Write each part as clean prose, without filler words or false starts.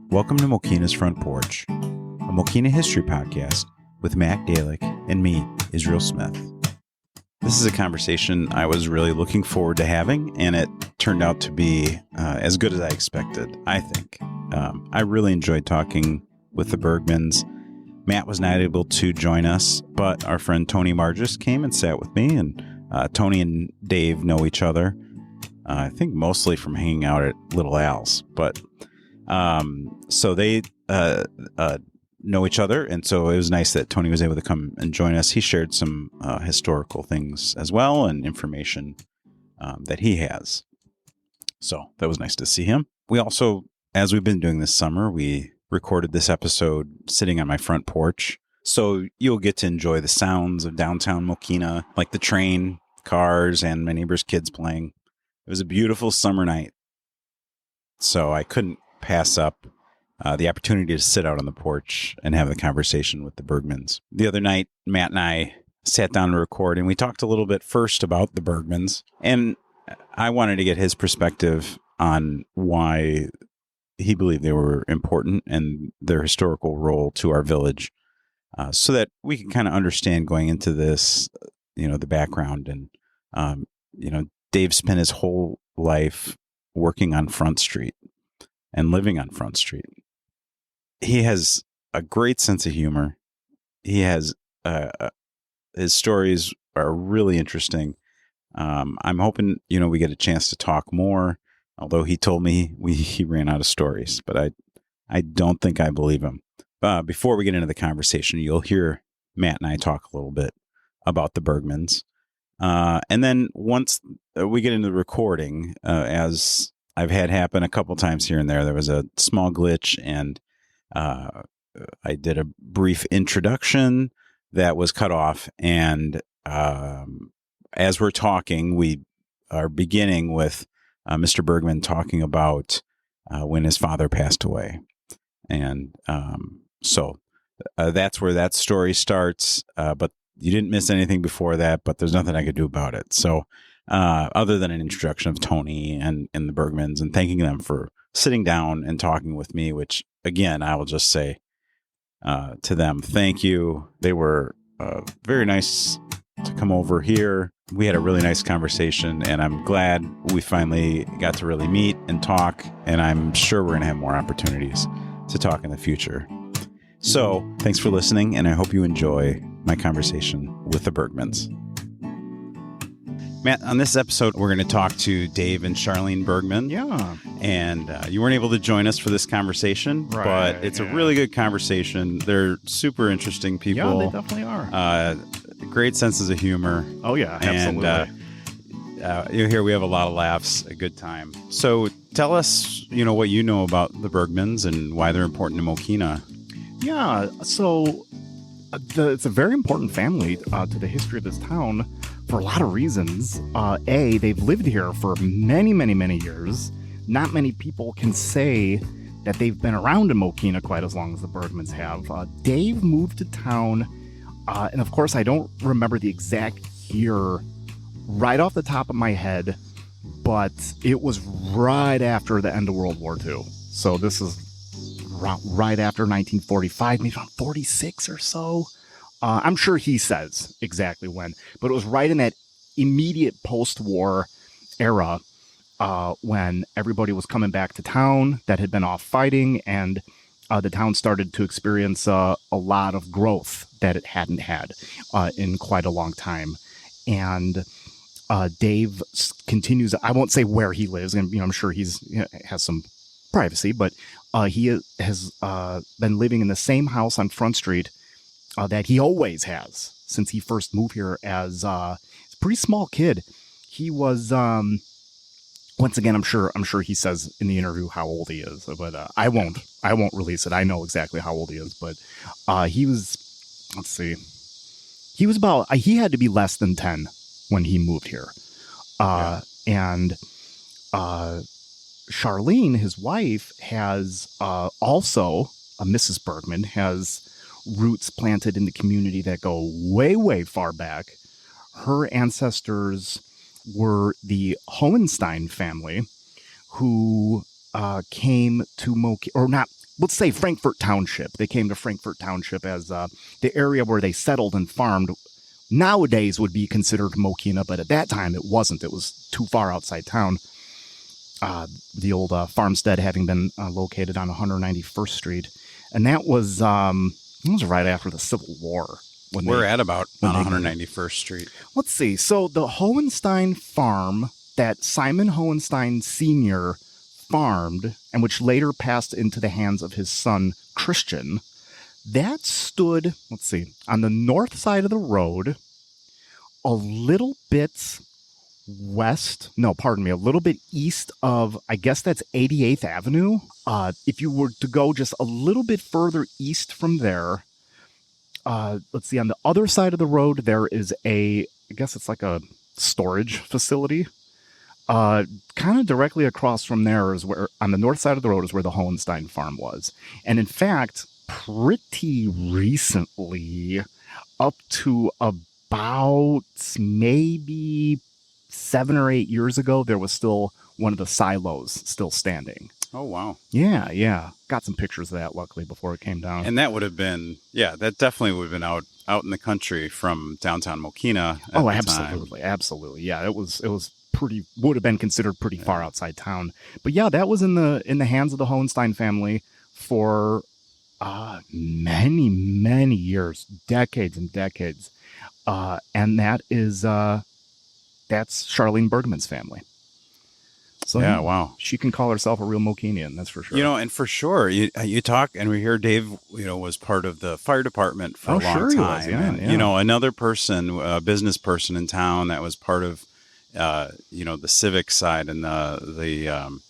Welcome to Mokena's Front Porch, a Mokena history podcast with Matt Dalick and me, Israel Smith. This is a conversation I was really looking forward to having, and it turned out to be as good as I expected, I think. I really enjoyed talking with the Bergmans. Matt was not able to join us, but our friend Tony Margis came and sat with me, and Tony and Dave know each other, I think mostly from hanging out at Little Al's, but so they know each other, and so it was nice that Tony was able to come and join us. He shared some historical things as well and information that he has. So that was nice to see him. We also, as we've been doing this summer, we recorded this episode sitting on my front porch. So you'll get to enjoy the sounds of downtown Mokena, like the train, cars, and my neighbor's kids playing. It was a beautiful summer night, so I couldn't pass up the opportunity to sit out on the porch and have the conversation with the Bergmans. The other night, Matt and I sat down to record, and we talked a little bit first about the Bergmans, and I wanted to get his perspective on why he believed they were important and their historical role to our village, so that we can kind of understand going into this, the background. And, Dave spent his whole life working on Front Street and living on Front Street. He has a great sense of humor. He has his stories are really interesting. I'm hoping we get a chance to talk more. Although he told me he ran out of stories, but I don't think I believe him. Before we get into the conversation, you'll hear Matt and I talk a little bit about the Bergmans, and then once we get into the recording, as I've had happen a couple times here and there was a small glitch, and I did a brief introduction that was cut off. And as we're talking, we are beginning with Mr. Bergman talking about when his father passed away. And so that's where that story starts. But you didn't miss anything before that, but there's nothing I could do about it. So other than an introduction of Tony and the Bergmans and thanking them for sitting down and talking with me, which, again, I will just say to them, thank you. They were very nice to come over here. We had a really nice conversation, and I'm glad we finally got to really meet and talk, and I'm sure we're going to have more opportunities to talk in the future. So thanks for listening, and I hope you enjoy my conversation with the Bergmans. Matt, on this episode, we're going to talk to Dave and Charlene Bergman. Yeah. And you weren't able to join us for this conversation, but it's a really good conversation. They're super interesting people. Yeah, they definitely are. Great senses of humor. Oh, yeah, absolutely. And here we have a lot of laughs, a good time. So tell us, what you know about the Bergmans and why they're important to Mokena. Yeah, so it's a very important family to the history of this town for a lot of reasons. They've lived here for many, many, many years. Not many people can say that they've been around in Mokena quite as long as the Bergmans have. Dave moved to town, and of course I don't remember the exact year right off the top of my head, but it was right after the end of World War II. So this is right after 1945, maybe around 46 or so. I'm sure he says exactly when, but it was right in that immediate post-war era when everybody was coming back to town that had been off fighting, and the town started to experience a lot of growth that it hadn't had in quite a long time. And Dave continues, I won't say where he lives, and I'm sure has some privacy, but he has been living in the same house on Front Street that he always has since he first moved here as a pretty small kid. He was, once again, I'm sure he says in the interview how old he is, but I won't release it. I know exactly how old he is, but he was, let's see, he had to be less than 10 when he moved here. And Charlene, his wife, has also, Mrs. Bergman, has roots planted in the community that go way, way far back. Her ancestors were the Hohenstein family, who came to Mokena, or not let's say Frankfort Township. They came to Frankfort Township as the area where they settled and farmed. Nowadays would be considered Mokena, but at that time it wasn't. It was too far outside town. The old farmstead having been located on 191st Street. And that was right after the Civil War. We're at about on 191st Street. Let's see. So the Hohenstein farm that Simon Hohenstein Sr. farmed, and which later passed into the hands of his son, Christian, that stood, let's see, on the north side of the road, a little bit a little bit east of, I guess that's 88th Avenue. If you were to go just a little bit further east from there, let's see, on the other side of the road, there is I guess it's like a storage facility. Kind of directly across from there is where, on the north side of the road, is where the Hohenstein farm was. And in fact, pretty recently, up to about maybe 7 or 8 years ago, there was still one of the silos still standing. Oh, wow. Yeah. Got some pictures of that, luckily, before it came down. And that would have been, that definitely would have been out in the country from downtown Mokena. Oh, absolutely. Yeah, it was would have been considered pretty far outside town. But yeah, that was in the hands of the Hohenstein family for many, many years, decades and decades. And that's Charlene Bergman's family. So yeah, wow. She can call herself a real Mokenian, that's for sure. And for sure, you talk, and we hear Dave, was part of the fire department for a long time. And, another person, a business person in town that was part of, the civic side and the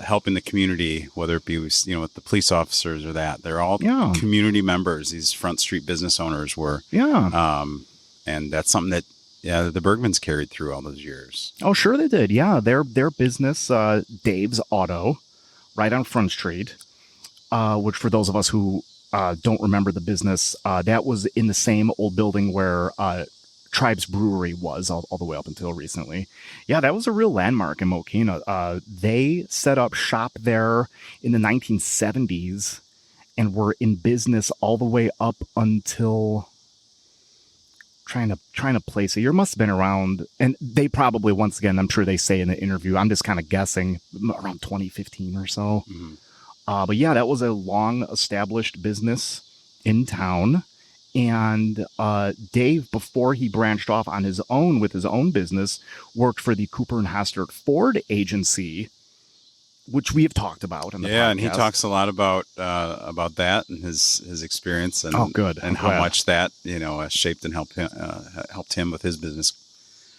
helping the community, whether it be, with the police officers or that. They're all community members. These Front Street business owners were. Yeah. And that's something that, the Bergmans carried through all those years. Oh, sure they did. Yeah, their business, Dave's Auto, right on Front Street, which for those of us who don't remember the business, that was in the same old building where Tribe's Brewery was all the way up until recently. Yeah, that was a real landmark in Mokena. They set up shop there in the 1970s and were in business all the way up until... Trying to place a year, must have been around, and they probably, once again, I'm sure they say in the interview, I'm just kind of guessing, around 2015 or so. Mm-hmm. But yeah, that was a long established business in town. And Dave, before he branched off on his own with his own business, worked for the Cooper and Hastert Ford agency, which we have talked about in the podcast. And he talks a lot about that and his experience and how much that shaped and helped him with his business.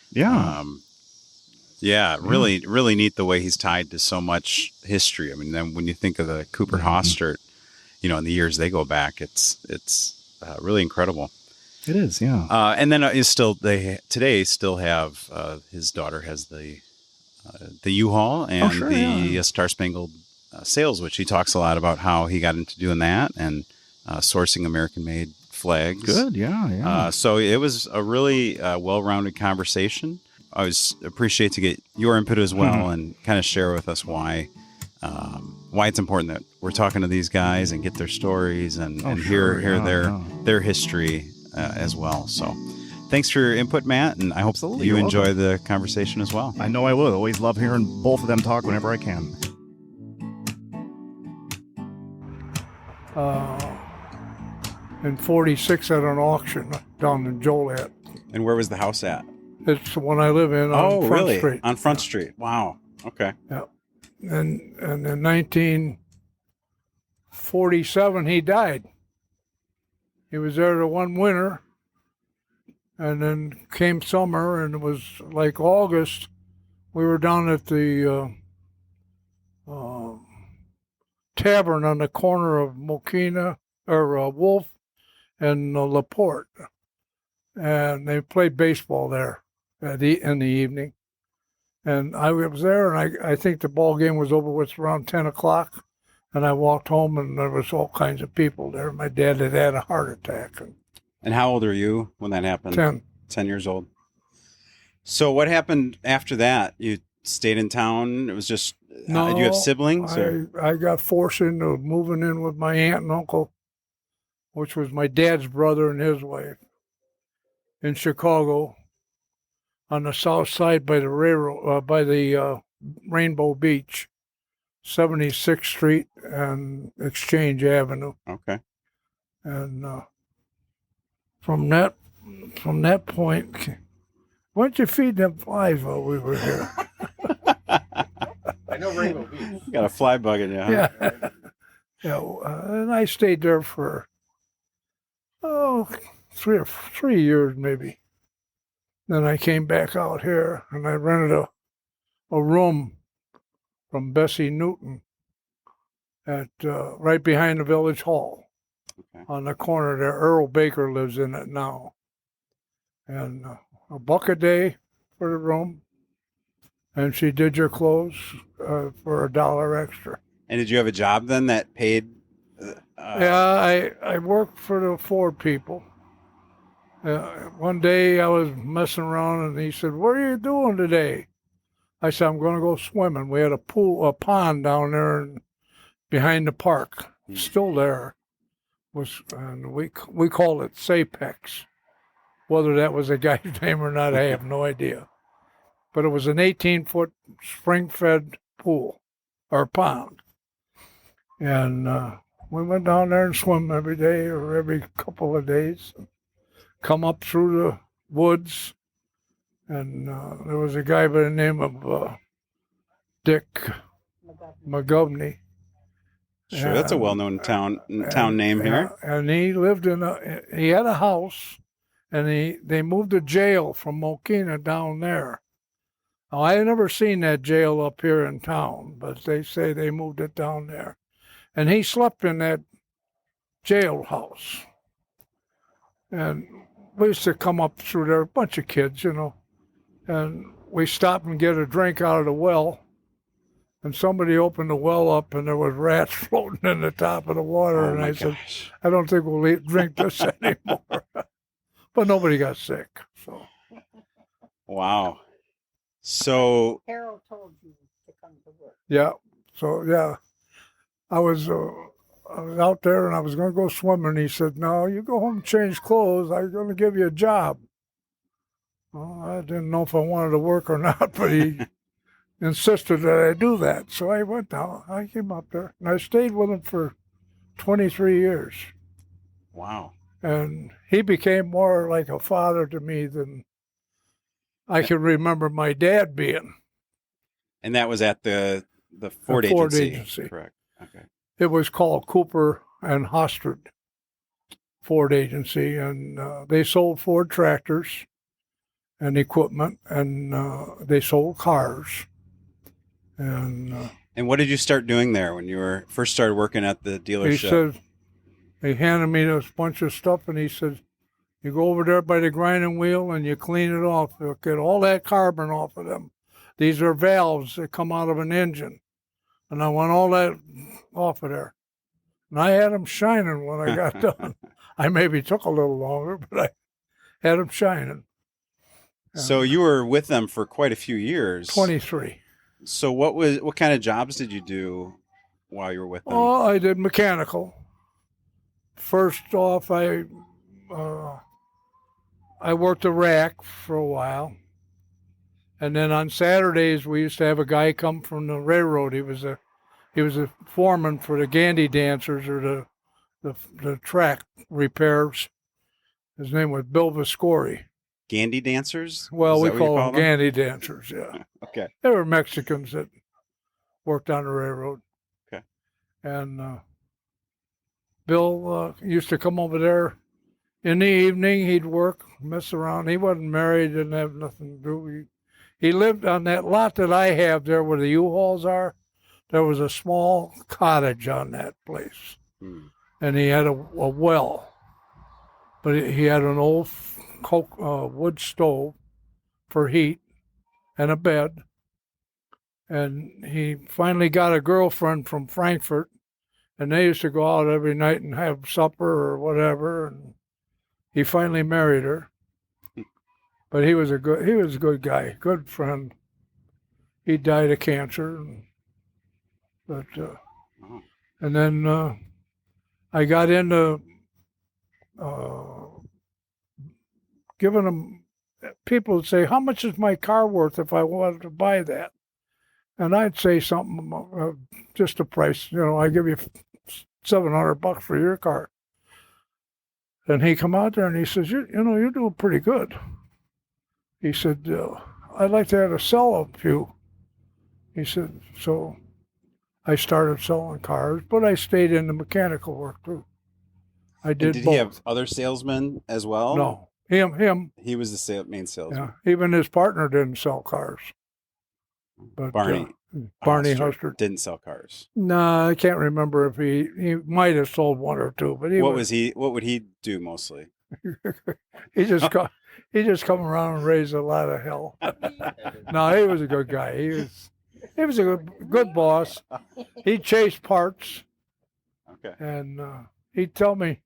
Yeah, really neat the way he's tied to so much history. I mean, then when you think of the Cooper Hastert, in the years they go back, it's really incredible. It is, yeah. And then today still have his daughter has the U-Haul and the Star Spangled Sails, which he talks a lot about how he got into doing that and sourcing American-made flags. Good, yeah. So it was a really well-rounded conversation. I always appreciate to get your input as well and kind of share with us why it's important that we're talking to these guys and get their stories and hear their history as well. So. Thanks for your input, Matt, and I hope you enjoy the conversation as well. I know I will. Always love hearing both of them talk whenever I can. In 46 at an auction down in Joliet. And where was the house at? It's the one I live in on Front Street. On Front Street. Wow. Okay. Yeah. And in 1947, he died. He was there the one winter. And then came summer, and it was like August. We were down at the tavern on the corner of Mokena, or Wolf and LaPorte. And they played baseball there in the evening. And I was there, and I think the ball game was over with around 10 o'clock. And I walked home, and there was all kinds of people there. My dad had had a heart attack. And how old are you when that happened? 10. 10 years old. So what happened after that? You stayed in town? It was just, No, do you have siblings? I got forced into moving in with my aunt and uncle, which was my dad's brother and his wife, in Chicago, on the south side by the railroad, by the Rainbow Beach, 76th Street and Exchange Avenue. Okay. And from that point, why don't you feed them flies while we were here? I know Rainbow Beach. Got a fly bug in you, huh? Yeah. Yeah, and I stayed there for 3 years maybe. Then I came back out here and I rented a room from Bessie Newton at right behind the village hall. Okay. On the corner there. Earl Baker lives in it now. And $1 a day for the room. And she did your clothes for $1 extra. And did you have a job then that paid? Yeah, I worked for the Ford people. One day I was messing around and he said, "What are you doing today?" I said, "I'm going to go swimming." We had a pond down there behind the park, still there. And we called it Sapex. Whether that was a guy's name or not, I have no idea. But it was an 18-foot spring-fed pool or pond. And we went down there and swim every day or every couple of days. Come up through the woods. And there was a guy by the name of Dick McGovney. Sure, that's a well-known town name here. And he lived he had a house, and they moved a jail from Mokena down there. Now, I had never seen that jail up here in town, but they say they moved it down there. And he slept in that jailhouse. And we used to come up through there, a bunch of kids, and we stopped and get a drink out of the well. And somebody opened the well up, and there was rats floating in the top of the water. Oh, and my I said, gosh. "I don't think we'll drink this anymore." But nobody got sick. So Wow. So Harold told you to come to work. yeah, I was out there, and I was going to go swimming. He said, "No, you go home and change clothes. I'm going to give you a job." Well, I didn't know if I wanted to work or not, but he insisted that I do that. So I went down. I came up there, and I stayed with him for 23 years. wow. And he became more like a father to me than I can remember my dad being. And that was at the Ford Ford Agency. Agency. Correct. Okay. It was called Cooper and Hostred Ford Agency, and they sold Ford tractors and equipment, and they sold cars. And And what did you start doing there when you first started working at the dealership? he said, he handed me this bunch of stuff, and he said, "You go over there by the grinding wheel and you clean it off. You'll get all that carbon off of them. These are valves that come out of an engine." And I want all that off of there. And I had them shining when I got done. I maybe took a little longer, but I had them shining. So you were with them for quite a few years. 23. So what kind of jobs did you do while you were with them? Oh, I did mechanical. First off, I worked a rack for a while. And then on Saturdays, we used to have a guy come from the railroad. He was a foreman for the Gandy dancers, or the track repairs. His name was Bill Viscori. Gandy dancers? Well, Is we that what you call them Gandy dancers, yeah. Okay. They were Mexicans that worked on the railroad. Okay. And Bill used to come over there in the evening. He'd work, mess around. He wasn't married, didn't have nothing to do. He lived on that lot that I have there where the U-Hauls are. There was a small cottage on that place. And he had a well. But he had an old wood stove for heat and a bed. And he finally got a girlfriend from Frankfort, and they used to go out every night and have supper or whatever. And he finally married her. But he was a good guy, good friend. he died of cancer. But and then I got into giving them. People would say, "How much is my car worth if I wanted to buy that?" And I'd say something, just a price. I give you $700 for your car. And he come out there and he says, "You're doing pretty good." He said, "I'd like to have to sell a few." He said, so I started selling cars, but I stayed in the mechanical work too. I did. Did both. he have other salesmen as well? No, him. He was the main salesman. Yeah, even his partner didn't sell cars. But Barney Hustard didn't sell cars. No, I can't remember if he might have sold one or two, but What would he do mostly? he just come around and raised a lot of hell. No, he was a good guy. He was a good boss. He chased parts. Okay. And he'd tell me,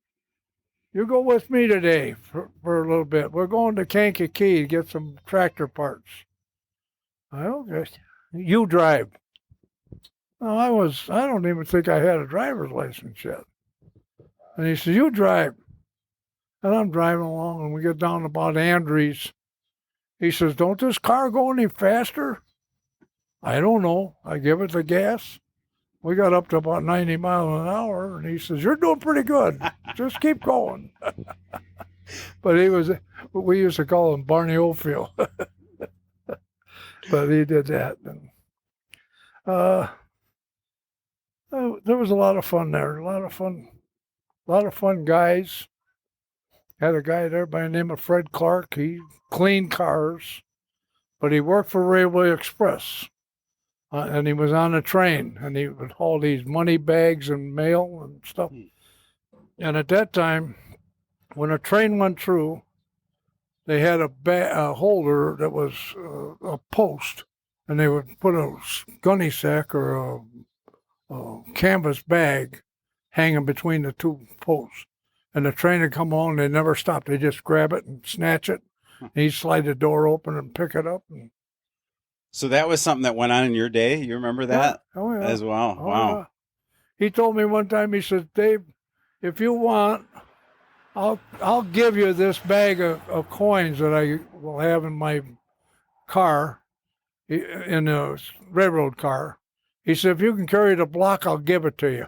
"You go with me today for a little bit. We're going to Kankakee to get some tractor parts." Okay. You drive. No, I don't even think I had a driver's license yet. And he said, "You drive." And I'm driving along, and we get down about Andrews. He says, "Don't this car go any faster?" I don't know. I give it the gas. We got up to about 90 miles an hour, and he says, "You're doing pretty good. Just keep going." But we used to call him Barney Oldfield. But he did that. And, there was a lot of fun there. A lot of fun guys. Had a guy there by the name of Fred Clark. He cleaned cars, but he worked for Railway Express. And he was on a train, and he would haul these money bags and mail and stuff. And at that time, when a train went through, they had a holder that was a post, and they would put a gunny sack or a canvas bag hanging between the two posts. And the train would come on, and they never stopped. They just grab it and snatch it. And he'd slide the door open and pick it up. And so that was something that went on in your day. You remember that as well? Oh, wow. Yeah. He told me one time, he said, "Dave, if you want, I'll give you this bag of coins that I will have in my car, in a railroad car." He said, "If you can carry the block, I'll give it to you."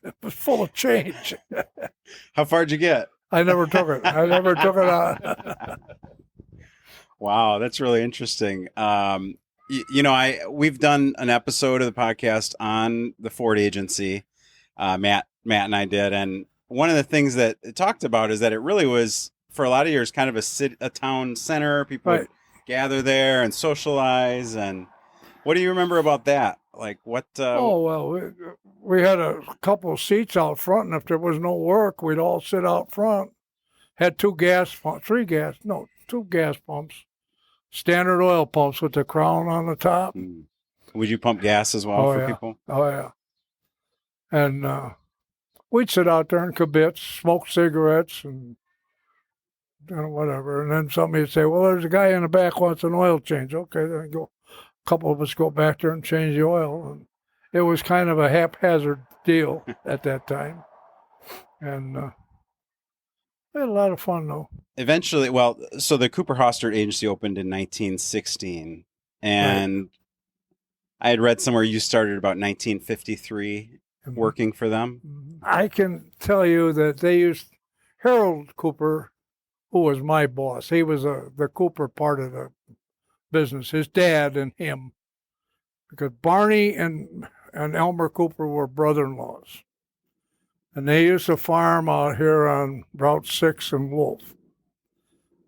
It was full of change. How far'd you get? I never took it. Out. Wow, that's really interesting. We've done an episode of the podcast on the Ford agency. Matt and I did, and one of the things that it talked about is that it really was, for a lot of years, kind of a town center. People would gather there and socialize. And what do you remember about that? Like what? We had a couple of seats out front, and if there was no work, we'd all sit out front. Had two gas pumps, standard oil pumps with the crown on the top. Would you pump gas as well for people? Oh, yeah. And we'd sit out there and kibitz, smoke cigarettes, and whatever. And then somebody would say, "Well, there's a guy in the back wants an oil change." Okay, then a couple of us go back there and change the oil. And it was kind of a haphazard deal at that time. And we had a lot of fun, though. Eventually, so the Cooper Hostert Agency opened in 1916, and I had read somewhere you started about 1953 working for them. I can tell you that they used Harold Cooper, who was my boss. He was the Cooper part of the business, his dad and him, because Barney and Elmer Cooper were brother-in-laws. And they used to farm out here on Route 6 and Wolf.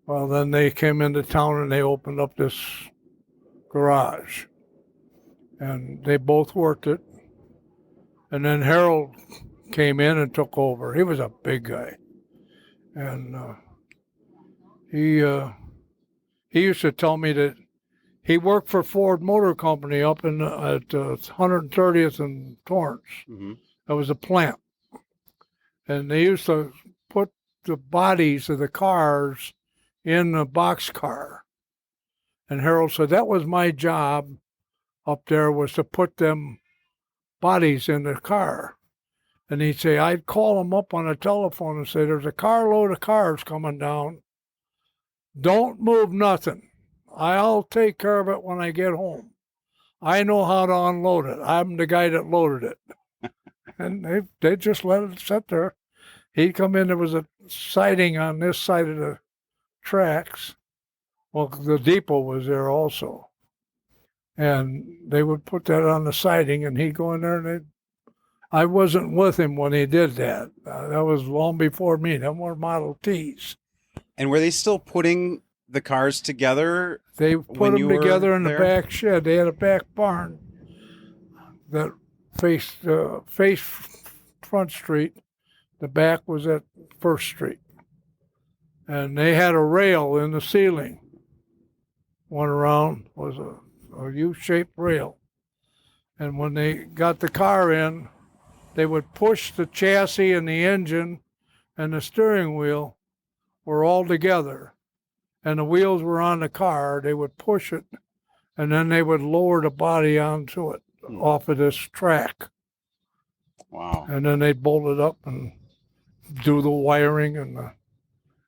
Well, then they came into town and they opened up this garage. And they both worked it. And then Harold came in and took over. He was a big guy. And he used to tell me that he worked for Ford Motor Company up at 130th and Torrance. Mm-hmm. That was a plant. And they used to put the bodies of the cars in the boxcar. And Harold said, that was my job up there, was to put them bodies in the car. And he'd say, I'd call them up on the telephone and say, there's a carload of cars coming down. Don't move nothing. I'll take care of it when I get home. I know how to unload it. I'm the guy that loaded it. And they just let it sit there. He'd come in, there was a siding on this side of the tracks. Well, the depot was there also. And they would put that on the siding, and he'd go in there, and I wasn't with him when he did that. That was long before me. Them were Model Ts. And were they still putting the cars together? They put them together in the there? back shed. They had a back barn that faced Front Street. The back was at First Street. And they had a rail in the ceiling. Went around, was a U-shaped rail. And when they got the car in, they would push the chassis and the engine and the steering wheel were all together. And the wheels were on the car. They would push it, and then they would lower the body onto it off of this track. Wow. And then they'd bolt it up and do the wiring and the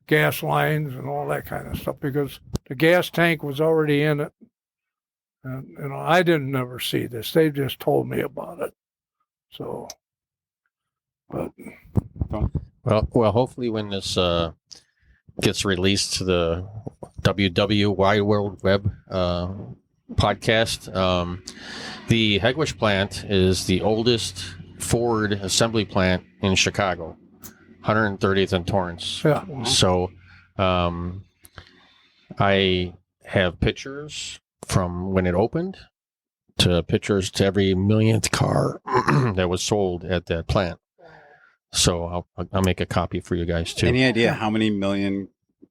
gas lines and all that kind of stuff, because the gas tank was already in it. And, I didn't never see this. They just told me about it. So, but. Well, hopefully when this gets released to the WW Wide World Web podcast, the Heggwish Plant is the oldest Ford assembly plant in Chicago, 130th and Torrance. Yeah. So I have pictures from when it opened to pictures to every millionth car that was sold at that plant. So I'll make a copy for you guys too. Any idea how many million?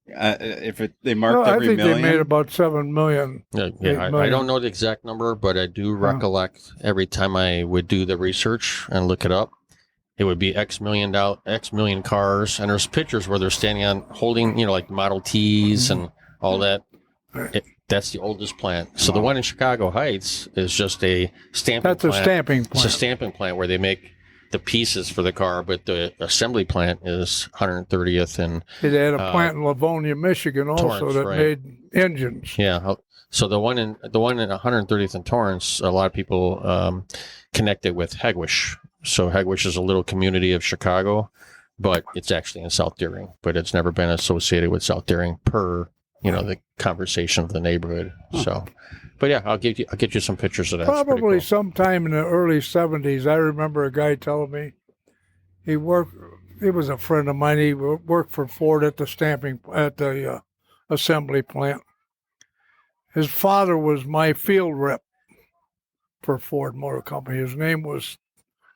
They marked I every think million. they made about 7 million. I don't know the exact number, but I do recollect every time I would do the research and look it up, it would be X million cars, and there's pictures where they're standing on holding, like Model Ts and all that. That's the oldest plant. So the one in Chicago Heights is just a stamping plant. That's a stamping plant. It's a stamping plant where they make the pieces for the car, but the assembly plant is 130th and they had a plant in Livonia, Michigan, also Torrance, that right. made engines. Yeah. So the one in 130th and Torrance, a lot of people connect it with Heggwish. So Heggwish is a little community of Chicago, but it's actually in South Deering. But it's never been associated with South Deering per the conversation of the neighborhood. So. But yeah, I'll get you some pictures of that. Probably sometime in the early 70s. I remember a guy telling me he was a friend of mine. He worked for Ford at the assembly plant. His father was my field rep for Ford Motor Company. His name was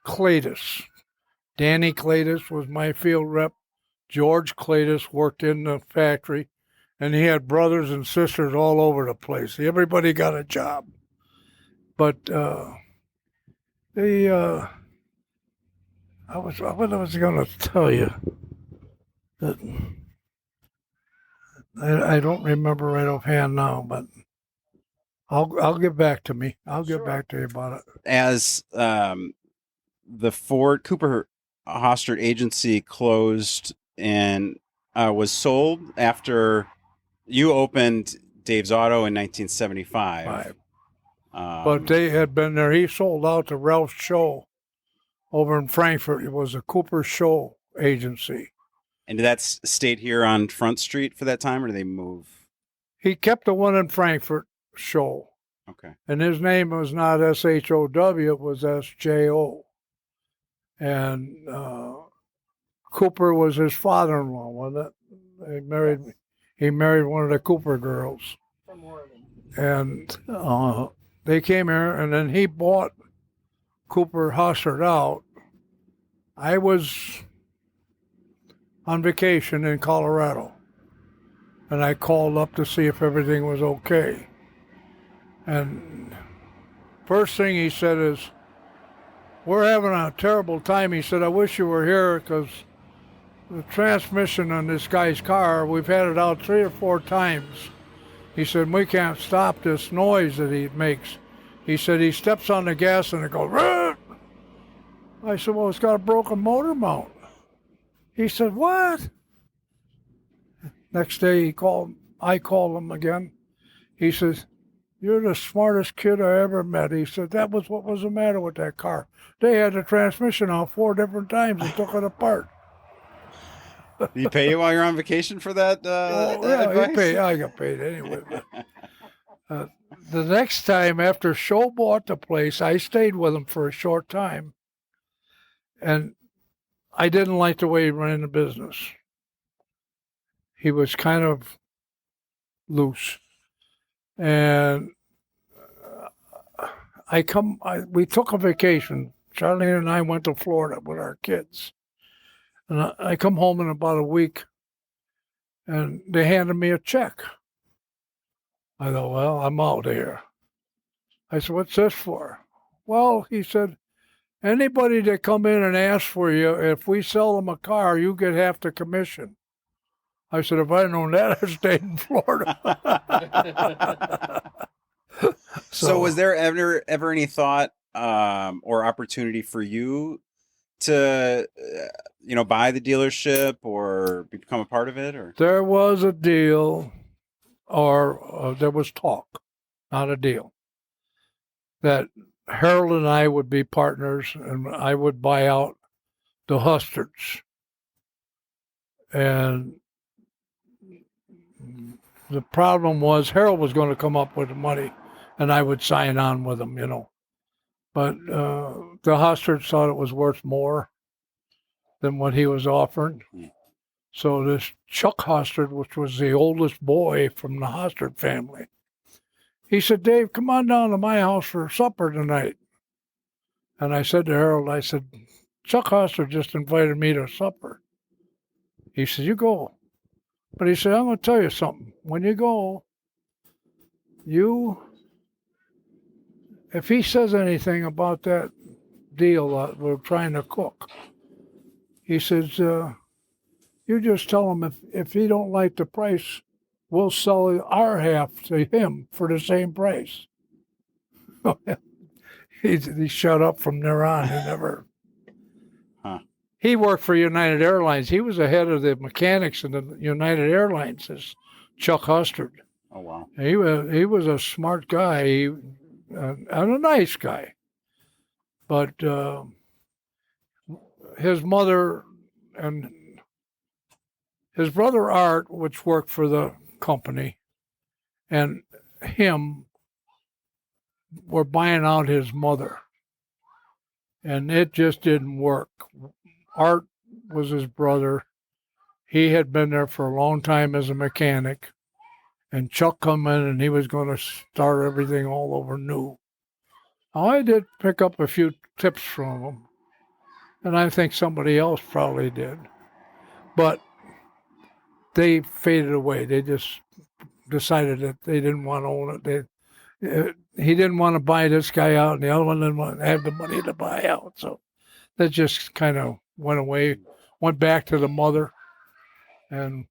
Cladis. Danny Cladis was my field rep. George Cladis worked in the factory. And he had brothers and sisters all over the place. Everybody got a job. But I was going to tell you that I don't remember right offhand now, but I'll get back to me. I'll get back to you about it. As the Ford Cooper Hostert agency closed and was sold after you opened Dave's Auto in 1975. But they had been there. He sold out to Ralph Show over in Frankfort. It was a Cooper Show agency. And did that stayed here on Front Street for that time, or did they move? He kept the one in Frankfort Show. Okay. And his name was not SHOW, it was SJO. And Cooper was his father-in-law, wasn't it? He married one of the Cooper girls. From Oregon. And they came here, and then he bought Cooper Hostert out. I was on vacation in Colorado, and I called up to see if everything was okay. And first thing he said is, we're having a terrible time. He said, I wish you were here because the transmission on this guy's car, we've had it out 3 or 4 times, He said, we can't stop this noise that he makes. He said, he steps on the gas and it goes, "Rrrt." I said, well, it's got a broken motor mount. He said, what? Next day I called him again. He says, you're the smartest kid I ever met. He said, that was what was the matter with that car. They had the transmission out 4 different times and took it apart. Did he pay you while you're on vacation for that, that advice? I got paid anyway. But, the next time after Show bought the place, I stayed with him for a short time. And I didn't like the way he ran the business. He was kind of loose. And we took a vacation. Charlene and I went to Florida with our kids. And I come home in about a week, and they handed me a check. I thought, well, I'm out here. I said, what's this for? Well, he said, anybody that come in and ask for you, if we sell them a car, you get half the commission. I said, if I'd known that, I'd stayed in Florida. So was there ever any thought or opportunity for you to, buy the dealership or become a part of it? Or there was a deal, or there was talk, not a deal, that Harold and I would be partners, and I would buy out the Hustards. And the problem was Harold was going to come up with the money, and I would sign on with him, But the Hustards thought it was worth more than what he was offering. So this Chuck Hustard, which was the oldest boy from the Hustard family, he said, Dave, come on down to my house for supper tonight. And I said to Harold, Chuck Hustard just invited me to supper. He said, you go. But he said, I'm going to tell you something. When you go, if he says anything about that deal that we're trying to cook, he says, you just tell him if he don't like the price, we'll sell our half to him for the same price. He shut up from there on. He never. Huh. He worked for United Airlines. He was the head of the mechanics in the United Airlines, is Chuck Hustard. Oh, wow. He was a smart guy and a nice guy. But his mother and his brother Art, which worked for the company, and him were buying out his mother. And it just didn't work. Art was his brother. He had been there for a long time as a mechanic. And Chuck come in and he was going to start everything all over new. I did pick up a few tips from him. And I think somebody else probably did. But they faded away. They just decided that they didn't want to own it. He didn't want to buy this guy out, and the other one didn't want to have the money to buy out. So that just kind of went away, went back to the mother. And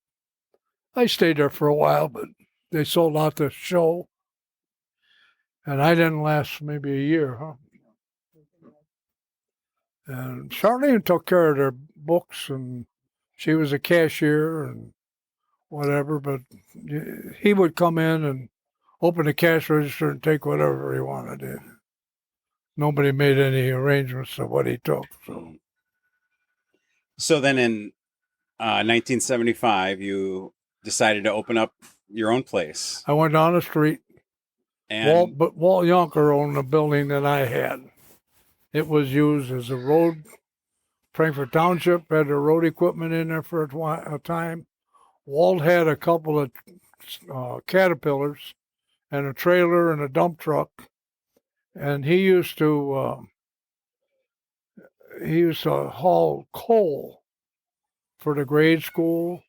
I stayed there for a while, but they sold out the show. And I didn't last maybe a year, huh? And Charlene took care of their books, and she was a cashier and whatever, but he would come in and open the cash register and take whatever he wanted. Nobody made any arrangements of what he took. So then in 1975, you decided to open up your own place. I went down the street. And Walt Yonker owned the building that I had. It was used as a road. Frankfort Township had the road equipment in there for a time. Walt had a couple of Caterpillars and a trailer and a dump truck, and he used to haul coal for the grade school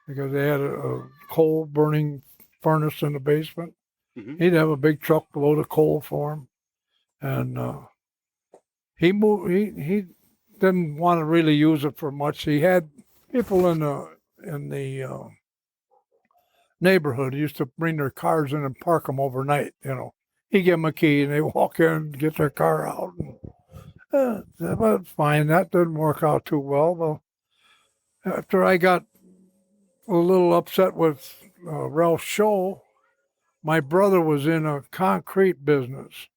because they had a coal burning furnace in the basement. Mm-hmm. He'd have a big truck load of coal for him, and he didn't want to really use it for much. He had people in the neighborhood used to bring their cars in and park them overnight, He give them a key and they walk in and get their car out. But fine, that didn't work out too well. Well, after I got a little upset with Ralph Scholl, my brother was in a concrete business.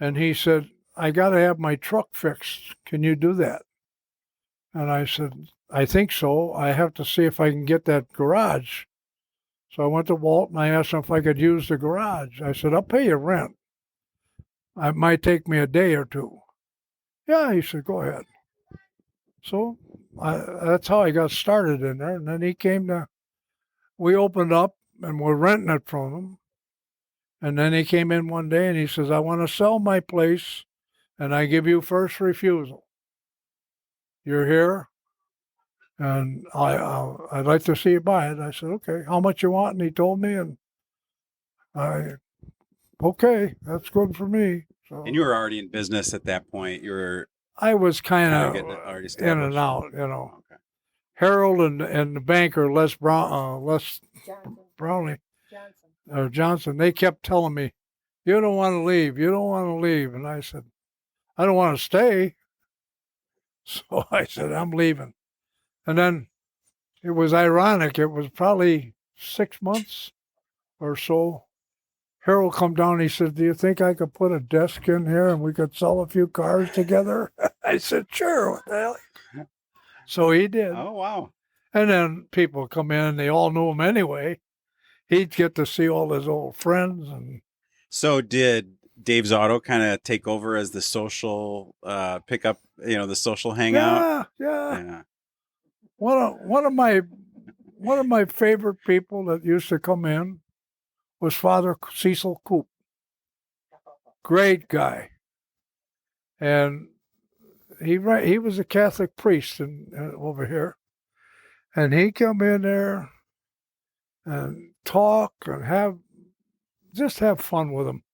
And he said, I got to have my truck fixed. Can you do that? And I said, I think so. I have to see if I can get that garage. So I went to Walt and I asked him if I could use the garage. I said, I'll pay you rent. It might take me a day or two. Yeah, he said, go ahead. So that's how I got started in there. And then he came we opened up and we're renting it from him. And then he came in one day and he says, I want to sell my place and I give you first refusal. You're here and I'd like to see you buy it. I said, okay, how much you want? And he told me, and okay, that's good for me. So, And you were already in business at that point. I was kind of already in and out, Okay. Harold and the banker, Les Brownlee, Johnson, they kept telling me, you don't want to leave. You don't want to leave. And I said, I don't want to stay. So I said, I'm leaving. And then it was ironic. It was probably 6 months or so. Harold come down. He said, do you think I could put a desk in here and we could sell a few cars together? I said, sure. What the hell? So he did. Oh, wow. And then people come in. They all knew him anyway. He'd get to see all his old friends. And so did Dave's Auto kind of take over as the social pickup, the social hangout? Yeah. One of my favorite people that used to come in was Father Cecil Coop. Great guy. And he was a Catholic priest over here. And he come in there and talk and have fun with them.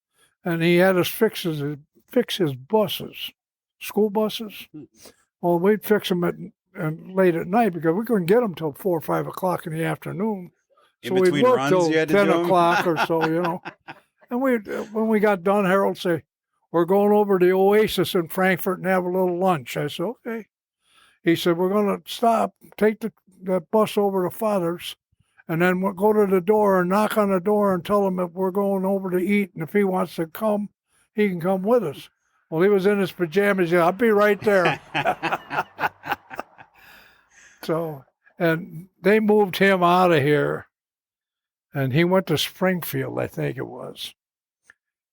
And he had us fix his buses, school buses. Well, we'd fix them late at night because we couldn't get them till 4 or 5 o'clock in the afternoon. So we'd work till 10 o'clock or so, And when we got done, Harold said, we're going over to the Oasis in Frankfort and have a little lunch. I said, okay. He said, we're going to stop, take the bus over to Father's, and then we'll go to the door and knock on the door and tell him if we're going over to eat. And if he wants to come, he can come with us. Well, he was in his pajamas. Yeah, I'll be right there. So, and they moved him out of here. And he went to Springfield, I think it was.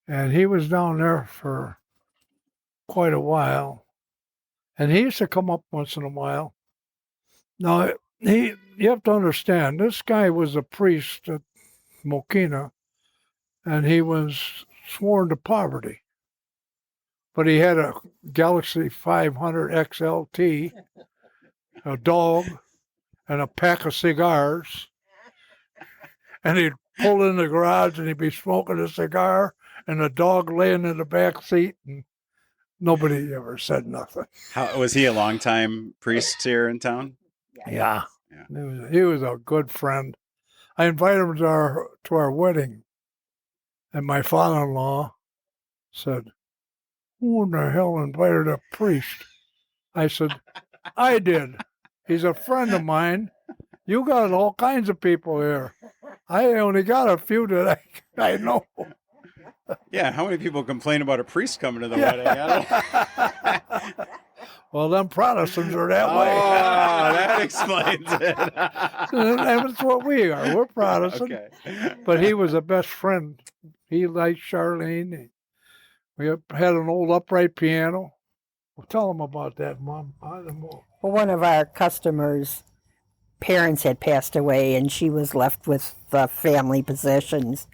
And he was down there for quite a while. And he used to come up once in a while. Now, you have to understand, this guy was a priest at Mokena, and he was sworn to poverty. But he had a Galaxy 500 XLT, a dog, and a pack of cigars. And he'd pull in the garage and he'd be smoking a cigar and the dog laying in the back seat, and nobody ever said nothing. How was he a longtime priest here in town? Yeah. He was a good friend. I invited him to our wedding, and my father-in-law said, who in the hell invited a priest? I said, I did. He's a friend of mine. You got all kinds of people here. I only got a few that I know. Yeah, how many people complain about a priest coming to the wedding? Well, them Protestants are that way. Oh, that explains it. That's what we are. We're Protestant. Okay. But he was a best friend. He liked Charlene. We had an old upright piano. Well, tell them about that, Mom. I don't know. Well, one of our customers' parents had passed away, and she was left with the family possessions,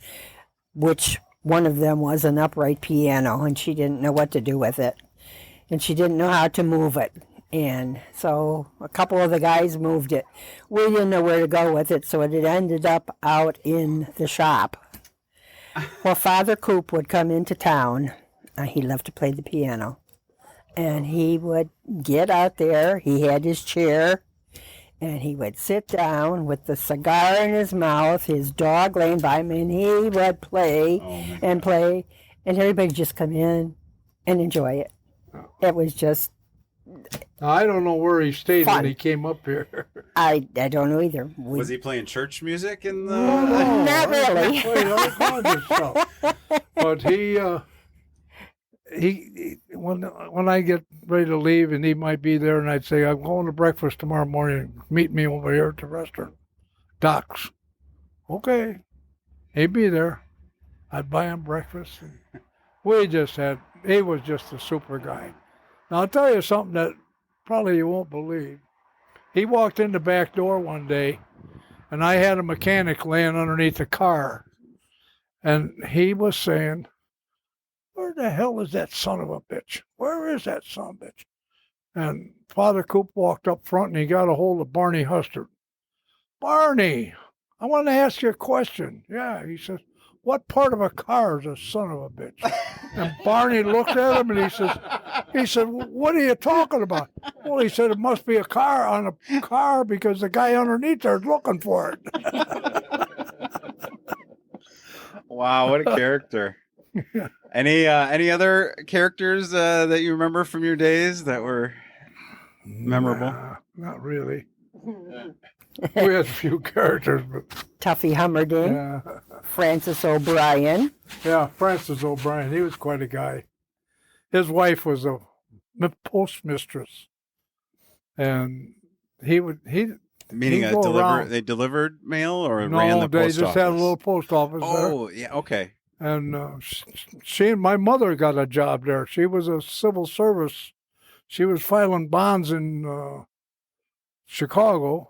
which one of them was an upright piano, and she didn't know what to do with it. And she didn't know how to move it. And so a couple of the guys moved it. We didn't know where to go with it, so it had ended up out in the shop. Well, Father Coop would come into town. He loved to play the piano. And he would get out there. He had his chair, And he would sit down with the cigar in his mouth, his dog laying by him, and he would play and play, and everybody would just come in and enjoy it. It was just I don't know where he stayed fun. when he came up here. I don't know either. Was he playing church music in the? Not really. Played all kinds of stuff. But he when I get ready to leave and he might be there, and I'd say, I'm going to breakfast tomorrow morning. Meet me over here at the restaurant. Doc's. Okay. He'd be there. I'd buy him breakfast. And he was just a super guy. Now, I'll tell you something that probably you won't believe. He walked in the back door one day, and I had a mechanic laying underneath the car. And he was saying, where the hell is that son of a bitch? Where is that son of a bitch? And Father Coop walked up front, and he got a hold of Barney Hustard. Barney, I want to ask you a question. Yeah, he says, what part of a car is a son of a bitch? And Barney looked at him, and he said, what are you talking about? Well, he said, it must be a car on a car because the guy underneath there is looking for it. Wow, what a character. Any other characters that you remember from your days that were memorable? Nah, not really. We had a few characters, but Tuffy Hummerding, Francis O'Brien. yeah, Francis O'Brien, he was quite a guy. His wife was a postmistress, and Meaning they delivered mail or no, ran the they post just office? had a little post office there. Oh, yeah, okay. And she and my mother got a job there. She was a civil service. She was filing bonds in Chicago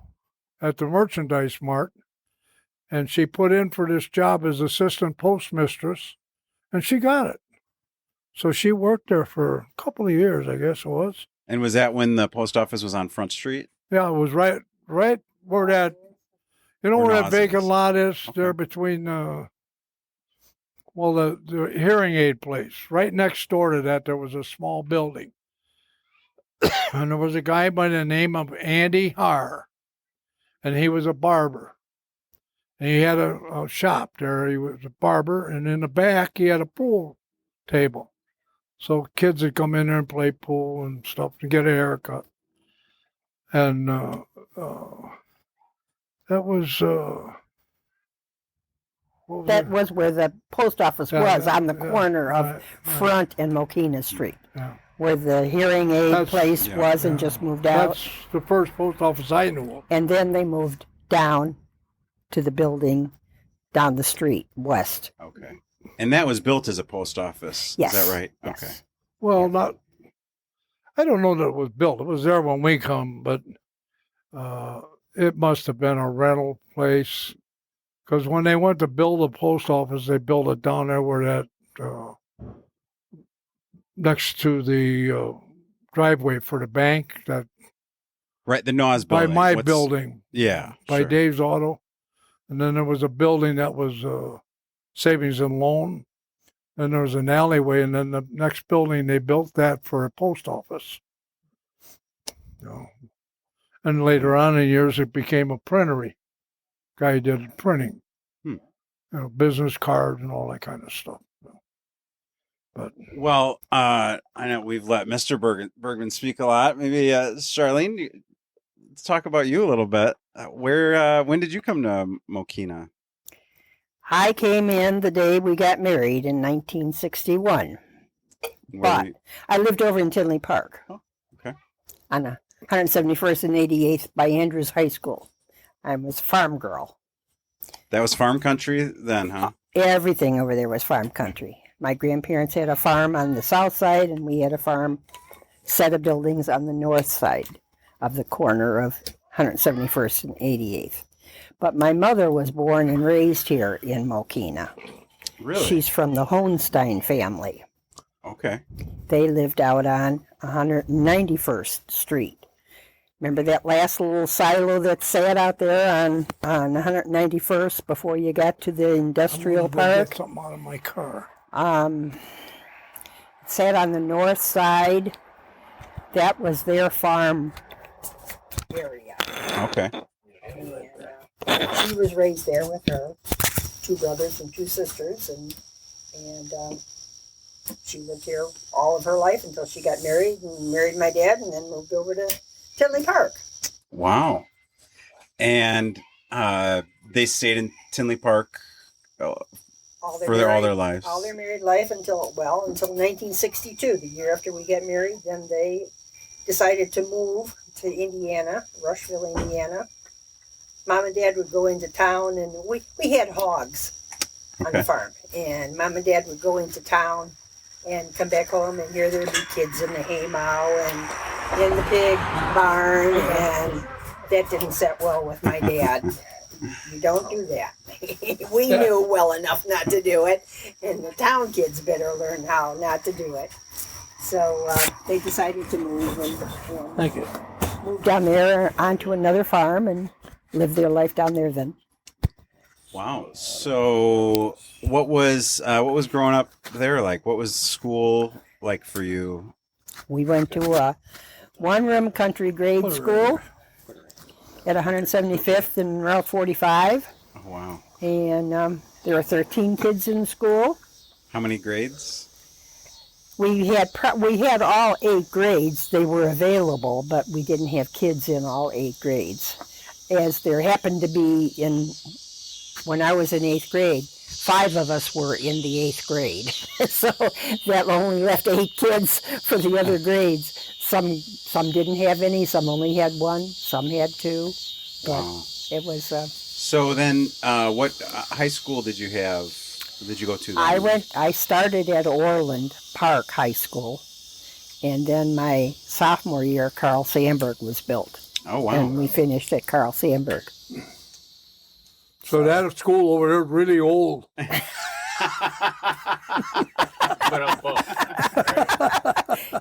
at the Merchandise Mart. And she put in for this job as assistant postmistress, and she got it. So she worked there for a couple of years, I guess it was. And was that when the post office was on Front Street? Yeah, it was right where that, where that vacant lot is there between, the hearing aid place. Right next door to that, there was a small building. And there was a guy by the name of Andy Haar, and he was a barber. And he had a shop there. He was a barber, and in the back, he had a pool table. So kids would come in there and play pool and stuff to get a haircut. And that was... That was where the post office was, on the corner of Front and Mokena Street, where the hearing aid place was and just moved out. That's the first post office I knew of. And then they moved down to the building down the street, west. Okay. And that was built as a post office. Yes. Is that right? Yes. Okay. Well, I don't know that it was built. It was there when we come, but it must have been a rental place. Because when they went to build the post office, they built it down there where that, next to the driveway for the bank, that Right, the Nas by building. my building, Yeah. by sure. Dave's Auto. And then there was a building that was savings and loan. Then there was an alleyway, and then the next building, they built that for a post office. And later on in years, it became a printery. Guy did printing, business cards and all that kind of stuff. But Well, I know we've let Mr. Bergman speak a lot. Maybe Charlene, let's talk about you a little bit. When did you come to Mokena? I came in the day we got married in 1961. But I lived over in Tinley Park. Oh, okay. On 171st and 88th by Andrews High School. I was a farm girl. That was farm country then, huh? Everything over there was farm country. My grandparents had a farm on the south side, and we had a farm set of buildings on the north side of the corner of 171st and 88th. But my mother was born and raised here in Mokena. Really? She's from the Hohenstein family. Okay. They lived out on 191st Street. Remember that last little silo that sat out there on 191st before you got to the industrial I'm gonna park? get something out of my car. It sat on the north side. That was their farm area. Okay. And she was raised there with her 2 brothers and 2 sisters, and she lived here all of her life until she got married and married my dad, and then moved over to Tinley Park. Wow. And they stayed in Tinley Park All for all their lives. All their married life until 1962, the year after we got married. Then they decided to move to Indiana, Rushville, Indiana. Mom and Dad would go into town, and we had hogs on the farm. And Mom and Dad would go into town and come back home, and here there'd be kids in the haymow and in the pig barn, and that didn't set well with my dad. You don't do that. We knew well enough not to do it, and the town kids better learn how not to do it. So they decided to move and Thank you. move down there onto another farm and live their life down there then. Wow. So what was growing up there like? What was school like for you? We went to a 1-room country grade school at 175th and Route 45. Oh, wow. And there were 13 kids in school. How many grades? We had all 8 grades. They were available, but we didn't have kids in all 8 grades. As there happened to be when I was in 8th grade, 5 of us were in the 8th grade. So that only left 8 kids for the other grades. Some didn't have any, some only had 1, some had 2. But Wow. it was... So then what high school did you go to then? I started at Orland Park High School, and then my sophomore year, Carl Sandburg was built. Oh, wow. And we finished at Carl Sandburg. So that school over there is really old.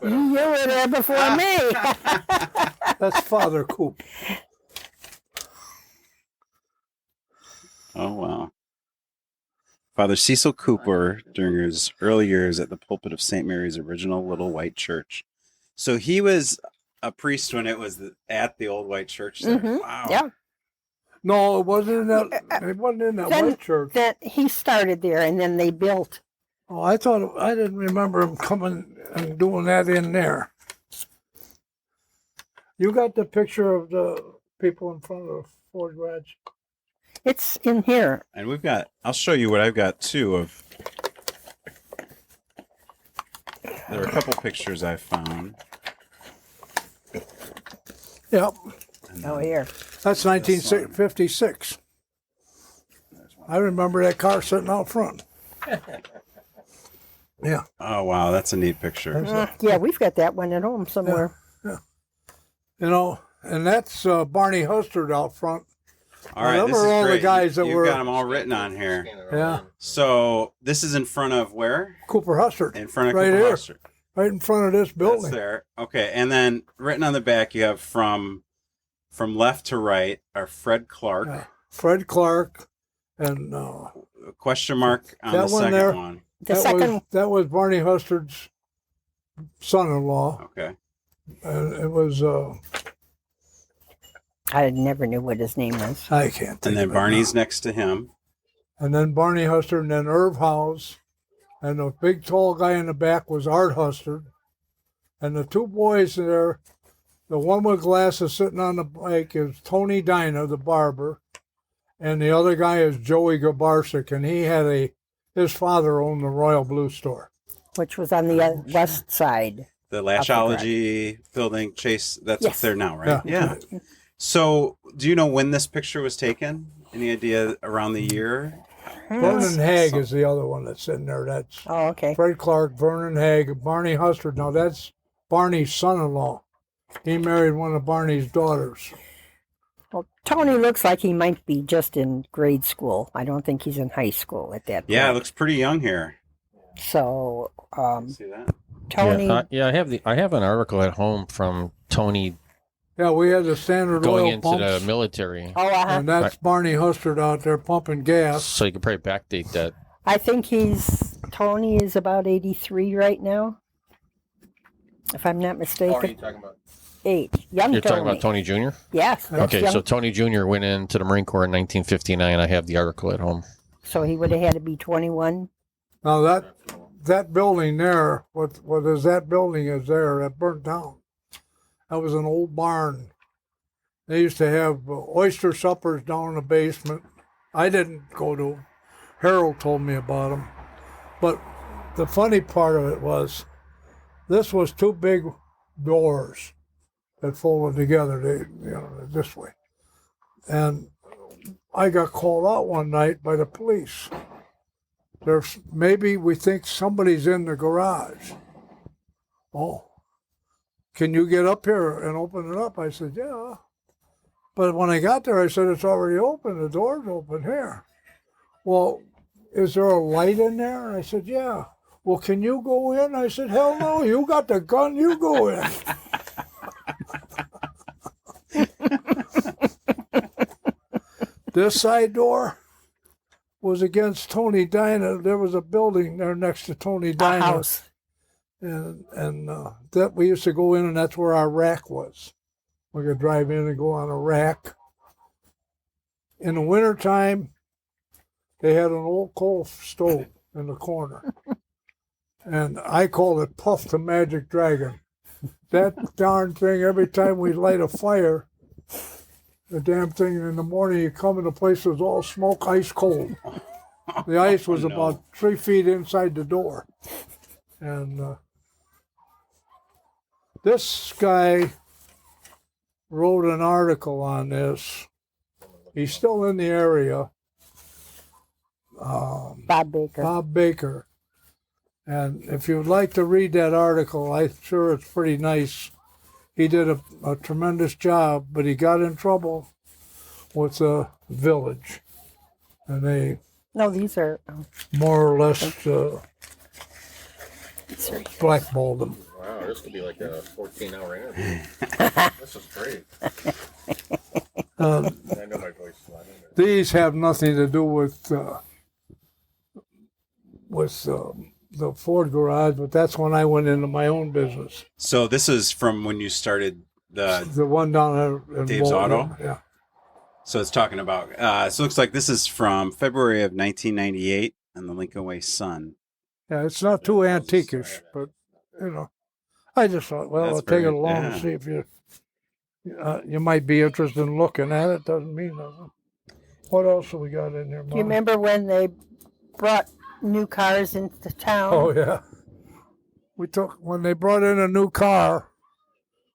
You were there before me. That's Father Coop. Oh, wow. Father Cecil Cooper, during his early years at the pulpit of St. Mary's original Little White Church. So he was a priest when it was at the old white church there. Mhm. Wow. Yeah. No, it wasn't in that. It wasn't in that white church. That he started there, and then they built. Oh, I didn't remember him coming and doing that in there. You got the picture of the people in front of Ford Garage? It's in here. And I'll show you what I've got too there are a couple pictures I found. Yep. Oh, here. That's 1956. I remember that car sitting out front. Yeah. Oh, wow. That's a neat picture. Yeah, we've got that one at home somewhere. Yeah. You know, and that's Barney Hustard out front. All right. Those This are is all the great. guys that You've were- got them all written on here. Yeah. So this is in front of where? Cooper Hustard. In front of Right Cooper here. Hustard. Right in front of this That's building. there. Okay. And then written on the back, you have from left to right are Fred Clark. Yeah. Fred Clark and Question mark on That the one second there. one. that was Barney Hustard's son-in-law. Okay. And it was I never knew what his name was. I can't think And then of it Barney's now. next to him. And then Barney Hustard, and then Irv House, and the big tall guy in the back was Art Hustard, and the 2 boys there, the one with glasses sitting on the bike is Tony Dinah, the barber, and the other guy is Joey Gabarsik, and he had his father owned the Royal Blue Store. Which was on the west side. The Lashology building, Chase, that's up Yes. there now, right? Yeah. So, do you know when this picture was taken? Any idea around the year? Vernon Haig is the other one that's in there. That's Oh, okay. Fred Clark, Vernon Haig, Barney Hustard. Now that's Barney's son-in-law. He married one of Barney's daughters. Well, Tony looks like he might be just in grade school. I don't think he's in high school at that point. Yeah, it looks pretty young here. So, See that? Tony... I have an article at home from Tony Yeah, we had the Standard going Oil into pumps, the military. Oh, and that's Barney Hustard out there pumping gas. So you can probably backdate that. I think Tony is about 83 right now, if I'm not mistaken. talking about? age. Young You're Tony. talking about Tony Jr.? Yes. that's Okay, young. so Tony Jr. went into the Marine Corps in 1959. I have the article at home. So he would have had to be 21. Now that building there, what is that building is there, that burnt down. That was an old barn. They used to have oyster suppers down in the basement. I didn't go to them. Harold told me about them. But the funny part of it was, this was two big doors that folded together, this way. And I got called out one night by the police. Maybe we think somebody's in the garage. Oh, can you get up here and open it up? I said, yeah. But when I got there, I said, it's already open. The door's open here. Well, is there a light in there? And I said, yeah. Well, can you go in? I said, hell no, you got the gun, you go in. This side door was against Tony Dina. There was a building there next to Tony Dina. A house. And that we used to go in, and that's where our rack was. We could drive in and go on a rack. In the wintertime, they had an old coal stove in the corner. And I called it Puff the Magic Dragon. That darn thing, every time we light a fire, the damn thing in the morning, you come in, the place was all smoke, ice cold. The ice was about 3 feet inside the door. And this guy wrote an article on this. He's still in the area. Bob Baker. Bob Baker. And if you'd like to read that article, I'm sure it's pretty nice. He did a tremendous job, but he got in trouble with the village. And they No, these are. more or less Sorry. blackballed him. Wow, this could be like a 14-hour interview. This is great. I know my voice is not in there. These have nothing to do with the Ford garage, but that's when I went into my own business. So this is from when you started the. The one down there in Dave's Bolton. Auto? Yeah. So it's talking about. So it looks like this is from February of 1998 in the Lincoln Way Sun. Yeah, it's not too antiquish, but I just thought, well, That's I'll take it very- along yeah. and see if you might be interested in looking at it. Doesn't mean nothing. What else have we got in there, Mom? Do you remember when they brought new cars into town? Oh yeah. When they brought in a new car,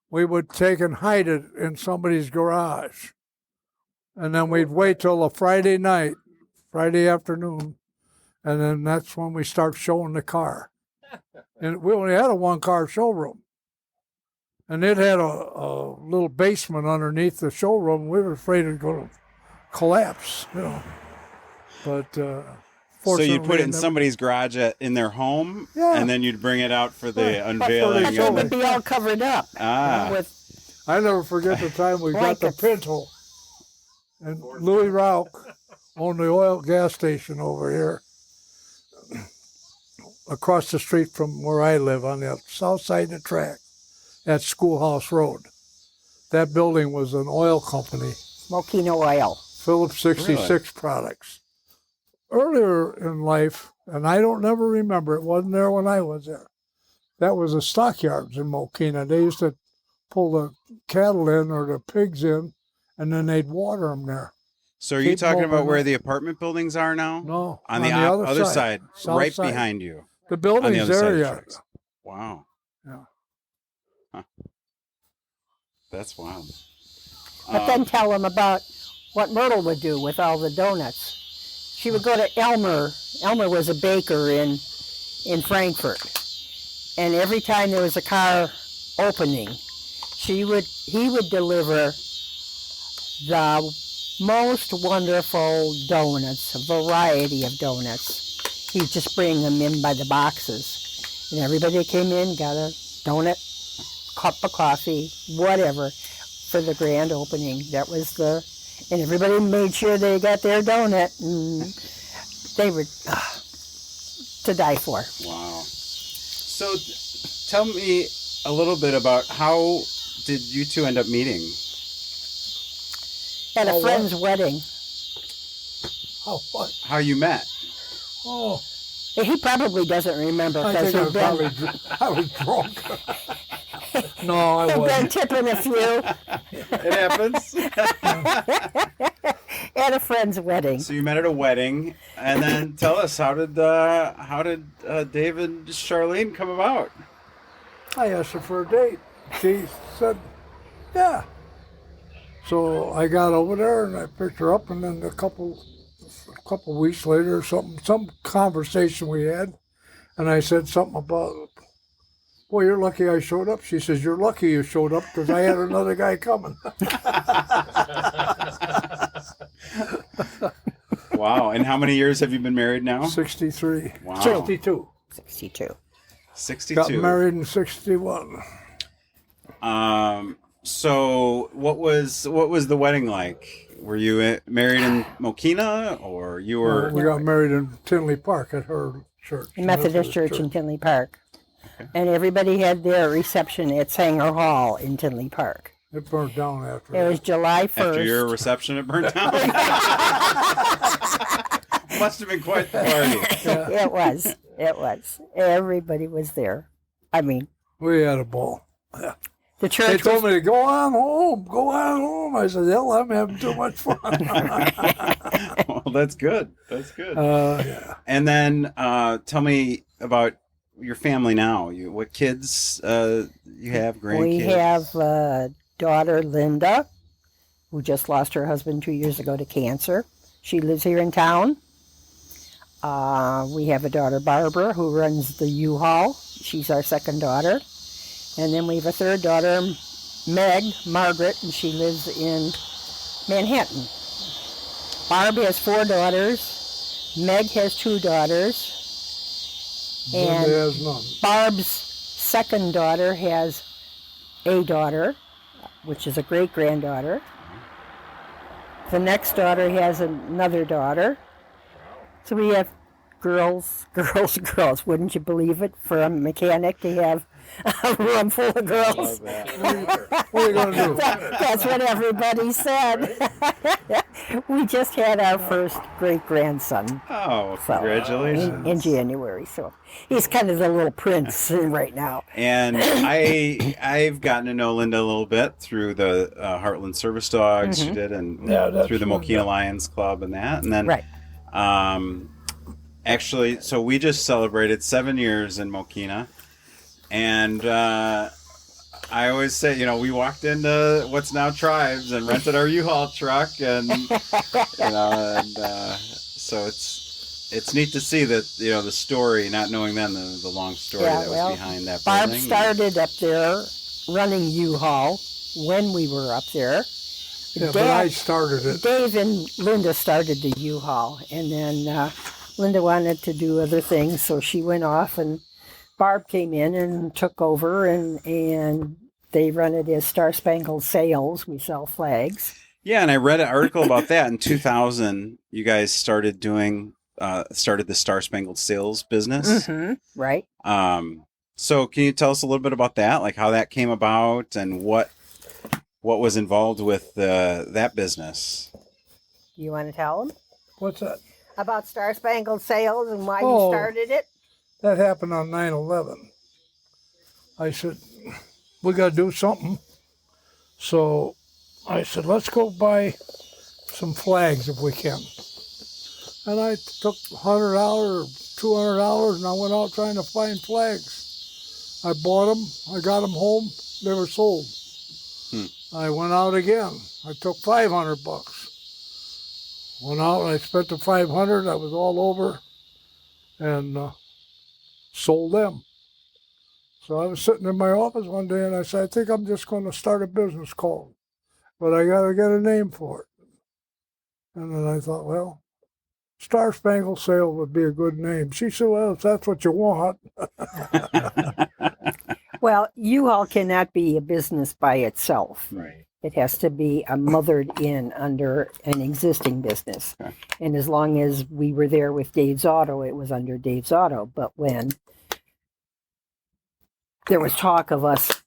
we would take and hide it in somebody's garage. And then we'd wait till a Friday night, Friday afternoon, and then that's when we start showing the car. And we only had a one-car showroom. And it had a little basement underneath the showroom. We were afraid it was going to collapse, But So fortunately, you'd put it in never- somebody's garage in their home, Yeah. and then you'd bring it out for the Right. unveiling. But it and would be all covered up with I never forget the time we got the Blankets. Pinto. And Louis Rauch owned the oil gas station over here, across the street from where I live on the south side of the track at Schoolhouse Road. That building was an oil company, Mokena oil. Phillips 66 products. Earlier in life, and I don't never remember, it wasn't there when I was there. That was the stockyards in Mokena. They used to pull the cattle in or the pigs in, and then they'd water them there. So are you Keep talking about moving where on. the apartment buildings are now? No, On the other side, south right side. behind you. The On the building's other side there of the yet. tracks. Wow. Yeah. Huh. That's wild. But then tell them about what Myrtle would do with all the donuts. She would go to Elmer. Elmer was a baker in Frankfort. And every time there was a car opening, he would deliver the most wonderful donuts, a variety of donuts. He'd just bring them in by the boxes. And everybody that came in got a donut, cup of coffee, whatever, for the grand opening. That was and everybody made sure they got their donut, and they were to die for. Wow. So tell me a little bit about how did you two end up meeting? At a Oh, friend's wedding. Oh, what? How you met? Oh, He probably doesn't remember I because think we've been, I was drunk. No, I we've been wasn't. tipping a few It happens. at a friend's wedding. So you met at a wedding, and then tell us how did Dave and Charlene come about? I asked her for a date. She said, yeah. So I got over there and I picked her up, and then a couple weeks later, some conversation we had, and I said something about, boy, you're lucky I showed up. She says, you're lucky you showed up because I had another guy coming. Wow. And how many years have you been married now? 63. Wow. 62. 62. 62. Got married in 61. So what was the wedding like? Were you married in Mokena, or you were? We got married in Tinley Park at her church. Methodist Church in Tinley Park. Okay. And everybody had their reception at Sanger Hall in Tinley Park. It burned down after It was July 1st. After your reception, it burnt down. Must have been quite the party. It was. It was. Everybody was there. I mean, We had a ball. the They church told was, me to go on home. I said, hell, I'm having too much fun. Well, that's good. That's good. Yeah. And then tell me about your family now. What kids you have? Grandkids? we have daughter Linda, who just lost her husband 2 years ago to cancer. She lives here in town. We have a daughter, Barbara, who runs the U-Haul. She's our second daughter. And then we have a third daughter, Margaret, and she lives in Manhattan. Barb has 4 daughters. Meg has 2 daughters. Linda And has none. Barb's second daughter has a daughter, which is a great-granddaughter. The next daughter has another daughter. So we have girls. Wouldn't you believe it, for a mechanic to have a room full of girls? What are you going to do? That's what everybody said. We just had our first great-grandson. Oh, So, congratulations. in January, so he's kind of the little prince right now. And I've gotten to know Linda a little bit through the Heartland Service Dogs she did, and Yeah, that's through the fun, Mokena yeah. Lions Club and that. And then, Right. actually, so we just celebrated 7 years in Mokena, and I always say, we walked into what's now Tribes and rented our U-Haul truck, and so it's neat to see that the story, not knowing then the long story that was behind that Barb building. started up there running U-Haul when we were up there. Yeah, but I started it. Dave and Linda started the U-Haul, and then Linda wanted to do other things, so she went off, and Barb came in and took over, and they run it as Star Spangled Sails. We sell flags. Yeah, and I read an article about that in 2000. You guys started the Star Spangled Sails business. Right. So can you tell us a little bit about that, like how that came about and what was involved with that business? You want to tell them What's that? about Star Spangled Sails and why you Oh. started it? That happened on 9/11. I said, we got to do something. So I said, let's go buy some flags if we can. And I took $100 or $200 and I went out trying to find flags. I bought them. I got them home. They were sold. I went out again. I took $500. Went out and I spent the $500. I was all over and sold them. So I was sitting in my office one day and I said, I think I'm just going to start a business called, but I got to get a name for it. And then I thought, well, Star Spangled Sail would be a good name. She said, well, if that's what you want. Well, U-Haul cannot be a business by itself. Right. It has to be mothered in under an existing business. Okay. And as long as we were there with Dave's Auto, it was under Dave's Auto. But when there was talk of us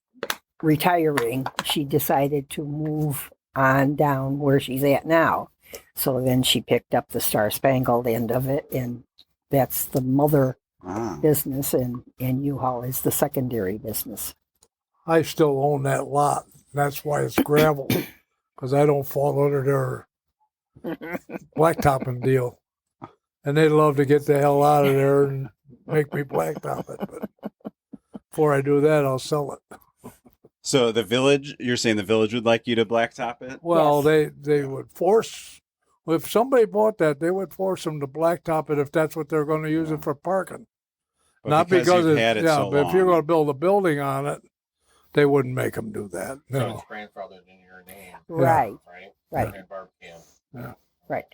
retiring, she decided to move on down where she's at now. So then she picked up the Star Spangled end of it, and that's the mother business, and U-Haul is the secondary business. I still own that lot. That's why it's gravel, because I don't fall under their blacktopping deal. And they love to get the hell out of there and make me blacktop it. But before I do that, I'll sell it. So the village, you're saying the village would like you to blacktop it? Well, Yes. they would force, if somebody bought that, they would force them to blacktop it if that's what they're going to use it for parking. But Not because you've it's, had it yeah, so but if you're long. going to build a building on it, they wouldn't make them do that. So No. it's grandfathered in your name, Right, right? right, And Barb can. right.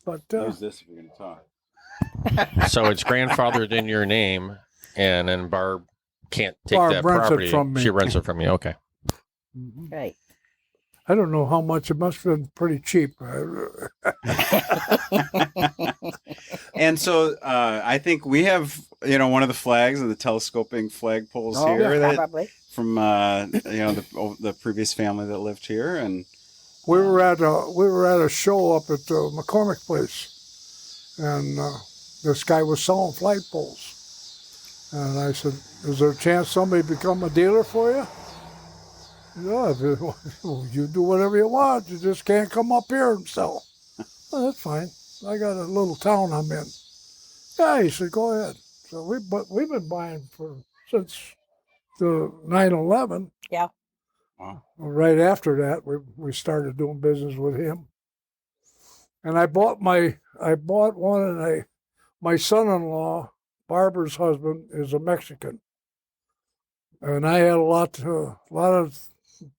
But Use this if you're going to talk. So it's grandfathered in your name, and then Barb can't take Barb that rents it property. from me. She rents it from you. Okay. Right. I don't know how much. It must have been pretty cheap. And so I think we have, one of the flags of the telescoping flag poles Oh, here that probably. from the previous family that lived here, and We were at a show up at the McCormick place, and this guy was selling flag poles, and I said, "Is there a chance somebody become a dealer for you?" Yeah, you do whatever you want. You just can't come up here and sell. Well, that's fine. I got a little town I'm in. Yeah, he said, go ahead. So we've been buying since the 9/11. Yeah. wow. Right after that, we started doing business with him. And I bought one, and my son-in-law, Barbara's husband, is a Mexican. And I had a lot of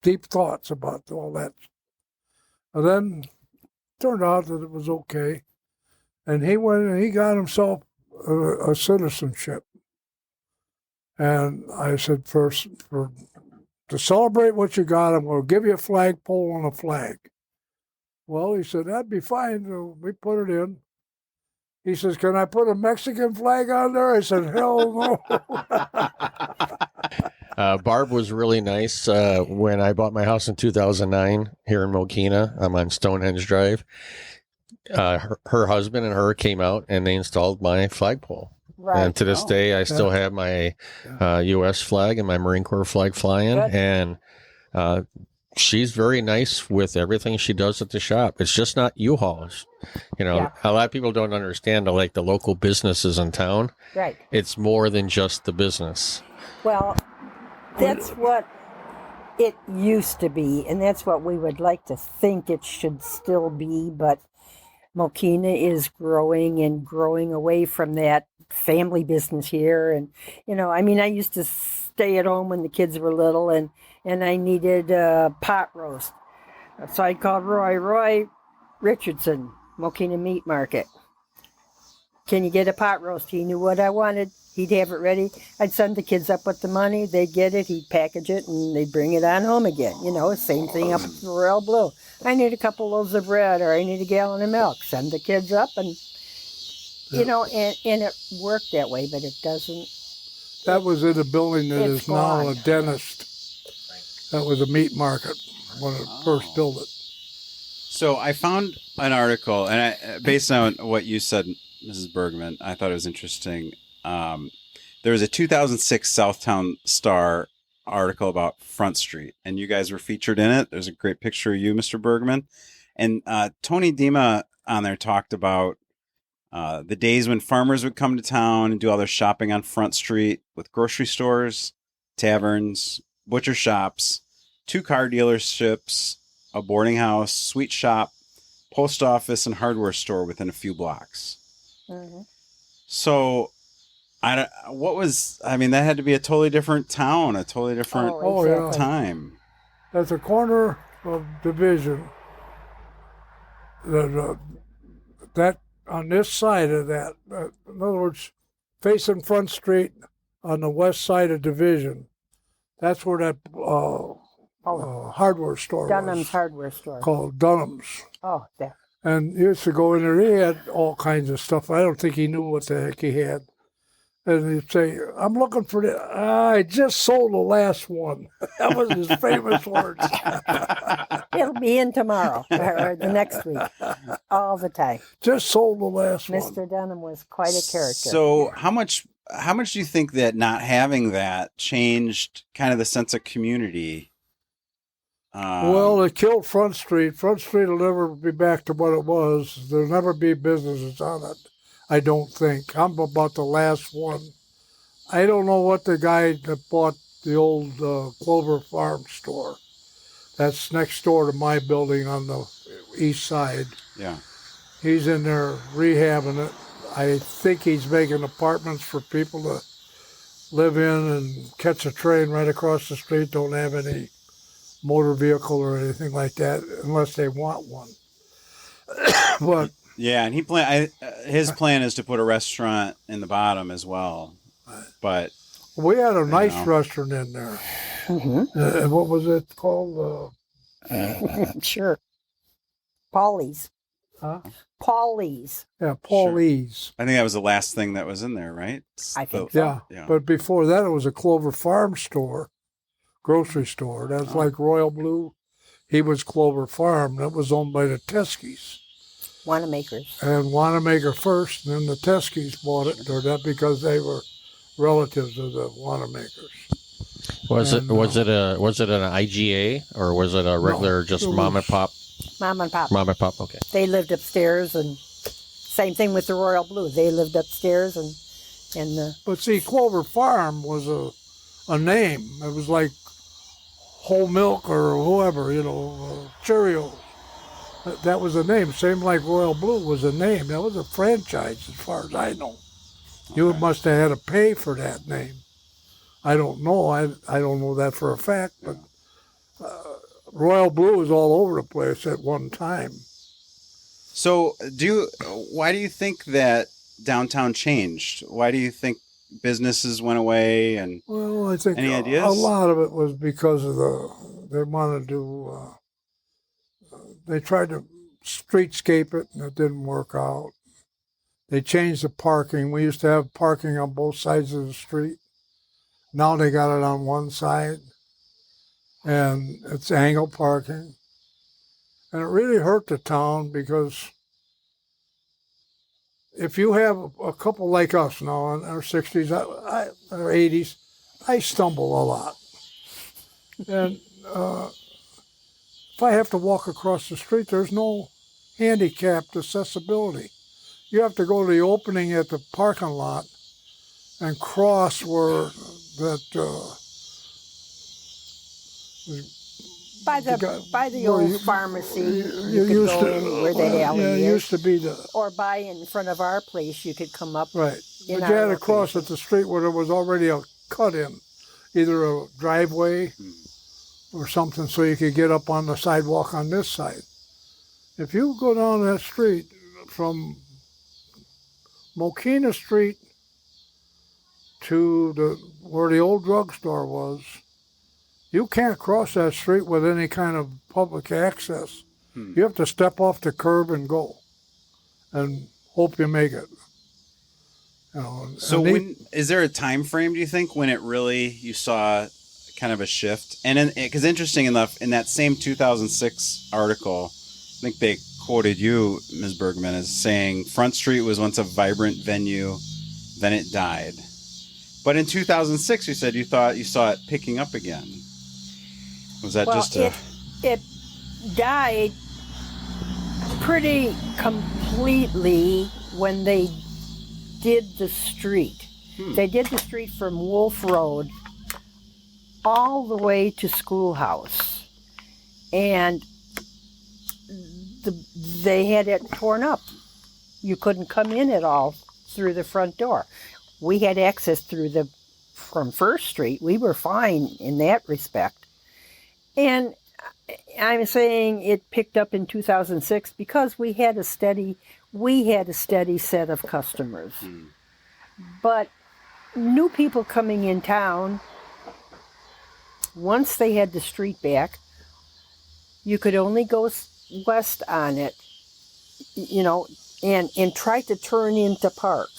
deep thoughts about all that. And then it turned out that it was okay. And he went and he got himself a citizenship. And I said, to celebrate what you got, I'm going to give you a flagpole and a flag. Well, he said, that'd be fine. So we put it in. He says, can I put a Mexican flag on there? I said, hell no. Barb was really nice when I bought my house in 2009 here in Mokena. I'm on Stonehenge Drive. Her husband and her came out and they installed my flagpole. Right. And to this day, I still have my U.S. flag and my Marine Corps flag flying. Good. And she's very nice with everything she does at the shop. It's just not U-Hauls. Yeah. A lot of people don't understand the local businesses in town. Right. It's more than just the business. Well, that's what it used to be, and that's what we would like to think it should still be, but Mokena is growing and growing away from that family business here. And, I used to stay at home when the kids were little, and I needed a pot roast. So I called Roy Richardson, Mokena Meat Market. Can you get a pot roast? He knew what I wanted. He'd have it ready. I'd send the kids up with the money. They'd get it. He'd package it, and they'd bring it on home again. Same thing up at the Royal Blue. I need a couple loaves of bread, or I need a gallon of milk. Send the kids up, and, and it worked that way, but it doesn't. That was in a building that It's is now a gone. dentist. That was a meat market when it first built it. So I found an article, and based on what you said, Mrs. Bergman, I thought it was interesting. There was a 2006 Southtown Star article about Front Street, and you guys were featured in it. There's a great picture of you, Mr. Bergman. And Tony Dima on there talked about the days when farmers would come to town and do all their shopping on Front Street with grocery stores, taverns, butcher shops, 2 car dealerships, a boarding house, sweet shop, post office, and hardware store within a few blocks. Mm-hmm. So, that had to be a totally different town, a totally different Oh, yeah. time. At the corner of Division, that on this side of that, in other words, facing Front Street on the west side of Division, that's where that hardware store Dunham's was, hardware store. called Dunham's. Oh, there. And he used to go in there. He had all kinds of stuff. I don't think he knew what the heck he had. And he'd say, I'm looking for the, I just sold the last one. That was his famous words. It'll be in tomorrow or the next week, all the time. Just sold the last one. Mr. Dunham was quite a character. So how much do you think that not having that changed kind of the sense of community? Well, it killed Front Street. Front Street will never be back to what it was. There'll never be businesses on it, I don't think. I'm about the last one. I don't know what the guy that bought the old Clover Farm store. That's next door to my building on the east side. Yeah. He's in there rehabbing it. I think he's making apartments for people to live in and catch a train right across the street, don't have any motor vehicle or anything like that unless they want one. But yeah, and his plan is to put a restaurant in the bottom as well. But we had a nice restaurant in there. Mm-hmm. What was it called? Sure. Paulie's. Huh? Paulie's. Yeah, Paulie's. I think that was the last thing that was in there, right? I think so. Yeah, but before that it was a Clover Farm store, grocery store. That's like Royal Blue. He was Clover Farm. That was owned by the Teskys. Wanamakers. And Wanamaker first, and then the Teskys bought it, or that because they were relatives of the Wanamakers. Was it an IGA or was it a regular just mom and pop? Mom and Pop. Mom and pop. Okay. They lived upstairs, and same thing with the Royal Blue. They lived upstairs, and But see, Clover Farm was a name. It was like Whole Milk or whoever, Cheerios. That was a name. Same like Royal Blue was a name. That was a franchise, as far as I know. Okay. You must have had to pay for that name. I don't know. I don't know that for a fact, but Royal Blue was all over the place at one time. So, why do you think that downtown changed? Why do you think businesses went away? And well, I think any ideas? A lot of it was because of they wanted to. They tried to streetscape it, and it didn't work out. They changed the parking. We used to have parking on both sides of the street. Now they got it on one side, and it's angle parking. And it really hurt the town because if you have a couple like us now in our 60s or 80s, I stumble a lot. And if I have to walk across the street, there's no handicapped accessibility. You have to go to the opening at the parking lot and cross where by the old pharmacy, you could go in where the alley is. Yeah, it used to be or by in front of our place, you could come up. Right. But you had to cross at the street where there was already a cut-in, either a driveway or something, so you could get up on the sidewalk on this side. If you go down that street from Mokena Street to where the old drugstore was, you can't cross that street with any kind of public access. You have to step off the curb and go, and hope you make it. So, is there a time frame? Do you think when it really you saw kind of a shift? And because interesting enough, in that same 2006 article, I think they quoted you, Ms. Bergman, as saying Front Street was once a vibrant venue, then it died. But in 2006, you said you thought you saw it picking up again. Was that it died pretty completely when they did the street. They did the street from Wolf Road all the way to Schoolhouse. And they had it torn up. You couldn't come in at all through the front door. We had access from First Street. We were fine in that respect. And I'm saying it picked up in 2006 because we had a steady set of customers. But new people coming in town, once they had the street back, you could only go west on it, and try to turn into Park.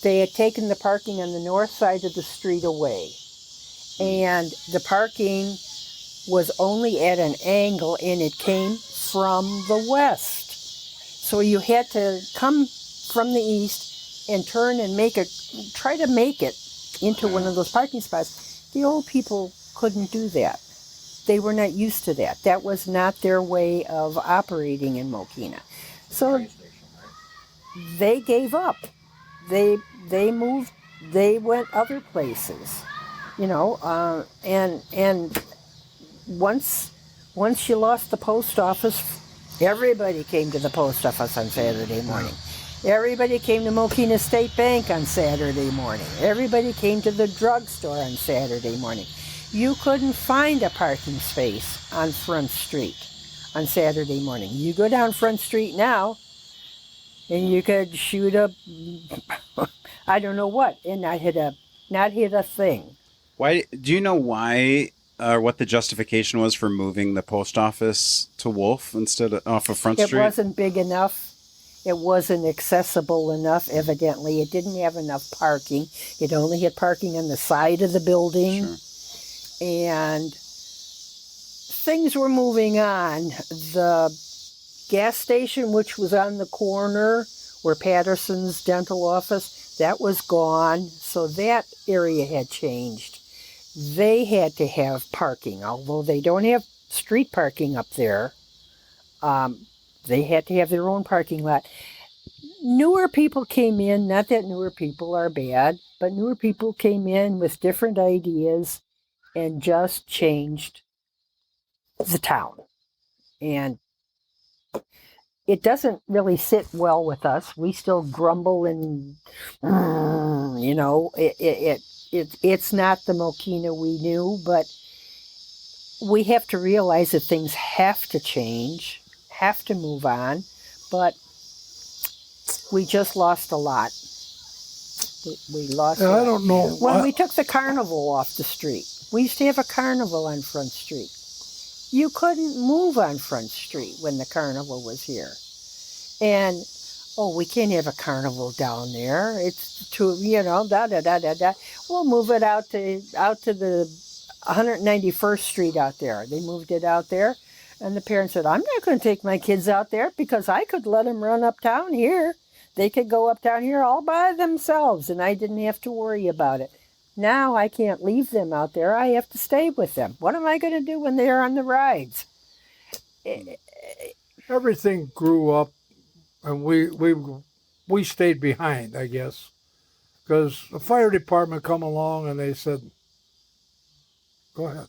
they had taken the parking on the north side of the street away. And the parking was only at an angle, and it came from the west. So you had to come from the east and turn and try to make it into one of those parking spots. The old people couldn't do that. They were not used to that. That was not their way of operating in Mokena. So they gave up. They moved. They went other places, and once you lost the post office, everybody came to the post office on Saturday morning. Everybody came to Mokena State Bank on Saturday morning. Everybody came to the drugstore on Saturday morning. You couldn't find a parking space on Front Street on Saturday morning. You go down Front Street now, and you could shoot up, I don't know what, and not hit a thing. Why do you know why or what the justification was for moving the post office to Wolf instead of off of Front Street? It wasn't big enough. It wasn't accessible enough, evidently. It didn't have enough parking. It only had parking on the side of the building. Sure. And things were moving on. The gas station, which was on the corner where Patterson's dental office, that was gone. So that area had changed. They had to have parking, although they don't have street parking up there. They had to have their own parking lot. Newer people came in, not that newer people are bad, but newer people came in with different ideas and just changed the town. And it doesn't really sit well with us. We still grumble and, it's not the Mokena we knew, but we have to realize that things have to change, have to move on, but we just lost a lot. We lost a lot. I don't know. When we took the carnival off the street, we used to have a carnival on Front Street. You couldn't move on Front Street when the carnival was here. And, we can't have a carnival down there. It's too, da-da-da-da-da. We'll move it out to the 191st Street out there. They moved it out there. And the parents said, I'm not going to take my kids out there because I could let them run uptown here. They could go uptown here all by themselves, and I didn't have to worry about it. Now I can't leave them out there. I have to stay with them. What am I going to do when they're on the rides? Everything grew up, and we stayed behind, I guess, because the fire department come along and they said, go ahead.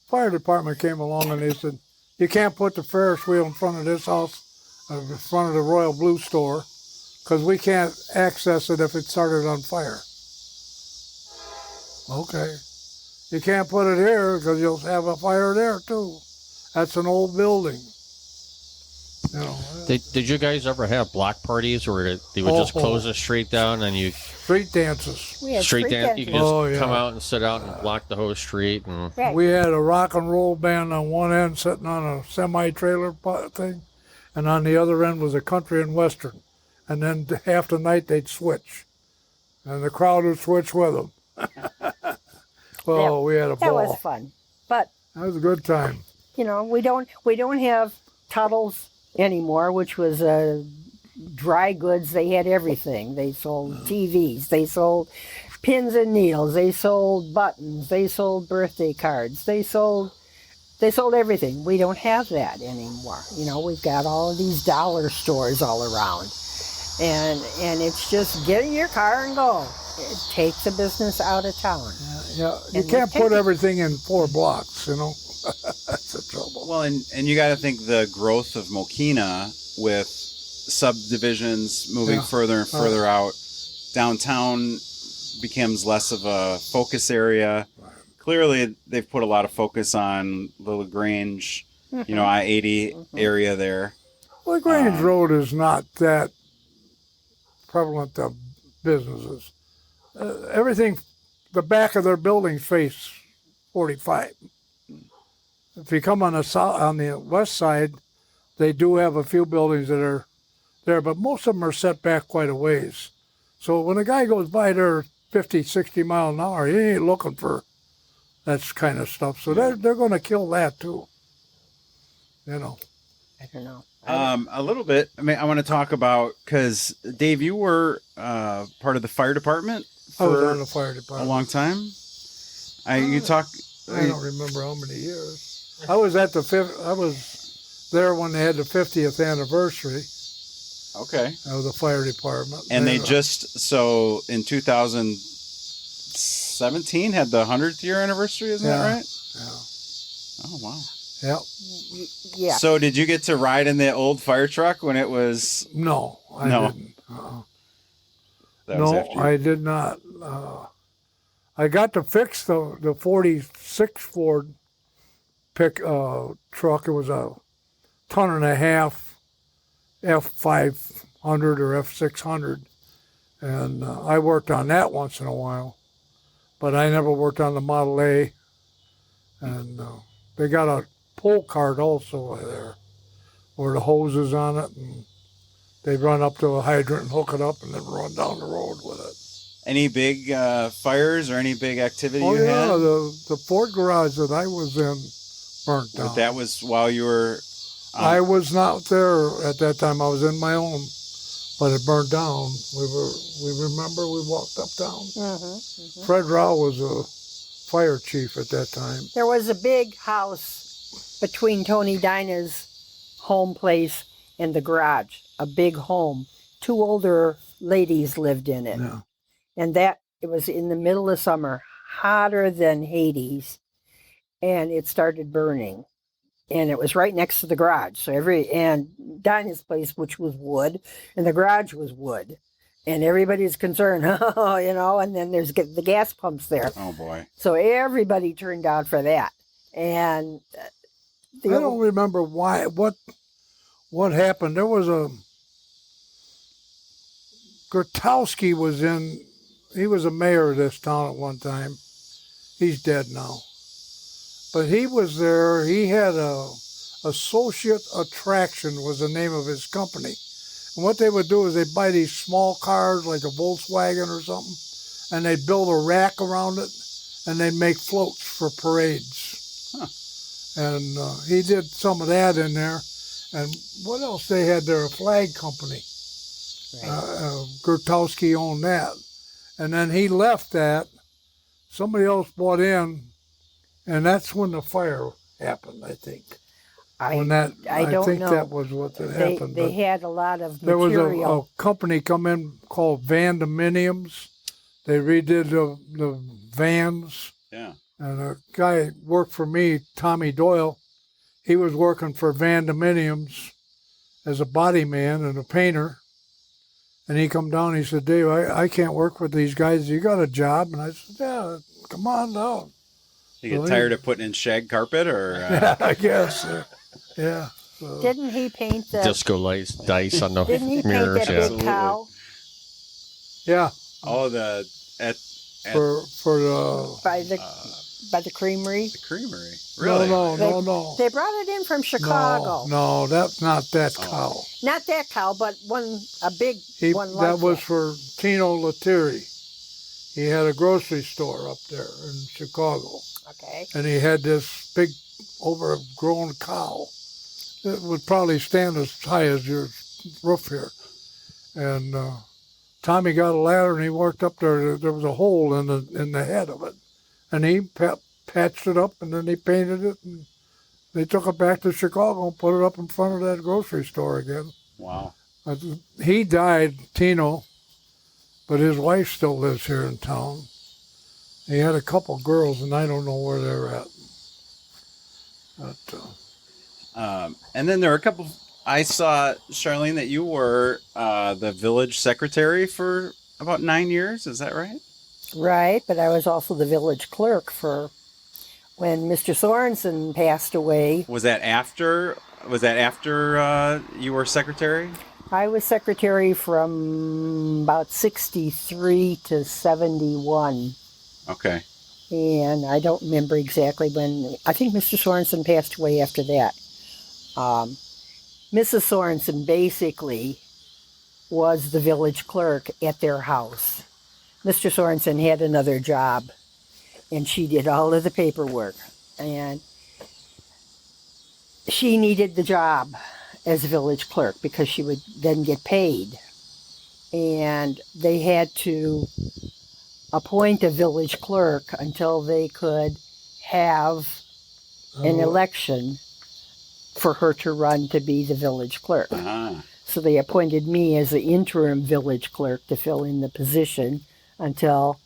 Fire department came along and they said, you can't put the Ferris wheel in front of this house, in front of the Royal Blue store, because we can't access it if it started on fire. Okay. You can't put it here because you'll have a fire there too. That's an old building. Did you guys ever have block parties where they would just close the street down and you street dances? We had street dance? You could just come out and sit out and block the whole street. And Right. We had a rock and roll band on one end sitting on a semi-trailer thing, and on the other end was a country and western. And then half the night they'd switch, and the crowd would switch with them. We had a ball. That was fun. But, That was a good time. we don't have Tuttle's anymore, which was dry goods. They had everything. They sold TVs. They sold pins and needles. They sold buttons. They sold birthday cards. They sold everything. We don't have that anymore. We've got all of these dollar stores all around. And it's just get in your car and go. Take the business out of town. Yeah, you And can't we're put taking- everything in 4 blocks, That's the trouble. Well, and you got to think the growth of Mokena with subdivisions moving further and further out, downtown becomes less of a focus area. Clearly, they've put a lot of focus on the LaGrange, I-80 area there. Well, Grange Road is not that prevalent of businesses. Everything, the back of their buildings face 45. If you come on the west side, they do have a few buildings that are there, but most of them are set back quite a ways. So when a guy goes by there 50, 60 miles an hour, he ain't looking for that kind of stuff. So they're going to kill that too. You know. I don't know. A little bit. I mean, I want to talk about, because Dave, you were part of the fire department I was for on the fire a department. long time. You talk. I don't remember how many years. I was there when they had the 50th anniversary Okay. of the fire department. And they just, so in 2017 had the 100th year anniversary, isn't that right? Yeah. Oh, wow. Yeah. Yeah. So did you get to ride in the old fire truck when it was? No, I No. didn't. That was No, after you. I did not. I got to fix the 46 Ford truck. It was a 1.5 ton F500 or F600, and I worked on that once in a while, but I never worked on the Model A. And they got a pull cart also there, where the hose is on it, and they run up to a hydrant and hook it up, and then run down the road with it. Any big fires or any big activity Oh you yeah, had? the Ford garage that I was in burnt down. That was while you were. I was not there at that time. I was in my own, but it burned down. We remember we walked uptown. Fred Rao was a fire chief at that time. There was a big house between Tony Dinah's home place and the garage, a big home. 2 older ladies lived in it. Yeah. And it was in the middle of summer, hotter than Hades, and it started burning. And it was right next to the garage. So and Dinah's place, which was wood, and the garage was wood. And everybody's concerned, and then there's the gas pumps there. Oh boy. So everybody turned out for that. And I don't remember what happened. There was Grotowski he was a mayor of this town at one time. He's dead now. But he was there. He had Associate Attraction was the name of his company. And what they would do is they'd buy these small cars like a Volkswagen or something, and they'd build a rack around it, and they'd make floats for parades. Huh. And he did some of that in there. And what else they had there? A flag company. Grotowski owned that. And then he left that. Somebody else bought in, and that's when the fire happened, I think. I think know. that was what happened. They had a lot of there was material. a company come in called Vandominiums. They redid the vans. Yeah. And a guy worked for me, Tommy Doyle. He was working for Vandominiums as a body man and a painter. And he come down and he said, Dave, I can't work with these guys. You got a job? And I said, yeah, come on down. You get tired of putting in shag carpet, or? Yeah, I guess. Yeah. So. Didn't he paint the... Disco lights, dice on the Didn't he paint mirrors. that Yeah. big cow Yeah. Oh, by the creamery? the creamery. Really? No. They brought it in from Chicago. No, that's not that cow. Not that cow, but a big one like That was for Tino Lettieri. He had a grocery store up there in Chicago. Okay. And he had this big overgrown cow that would probably stand as high as your roof here. And Tommy got a ladder and he worked up there. There was a hole in the head of it. And he patched it up, and then they painted it, and they took it back to Chicago and put it up in front of that grocery store again. Wow. He died, Tino, but his wife still lives here in town. He had a couple girls, and I don't know where they're at. But, And then there were a couple. I saw, Charlene, that you were the village secretary for about 9 years. Is that right? Right, but I was also the village clerk for when Mr. Sorensen passed away. Was that after you were secretary? I was secretary from about 63 to 71. Okay. And I don't remember exactly when. I think Mr. Sorensen passed away after that. Mrs. Sorensen basically was the village clerk at their house. Mr. Sorensen had another job, and she did all of the paperwork. And she needed the job as village clerk because she would then get paid. And they had to appoint a village clerk until they could have an election for her to run to be the village clerk. So they appointed me as the interim village clerk to fill in the position until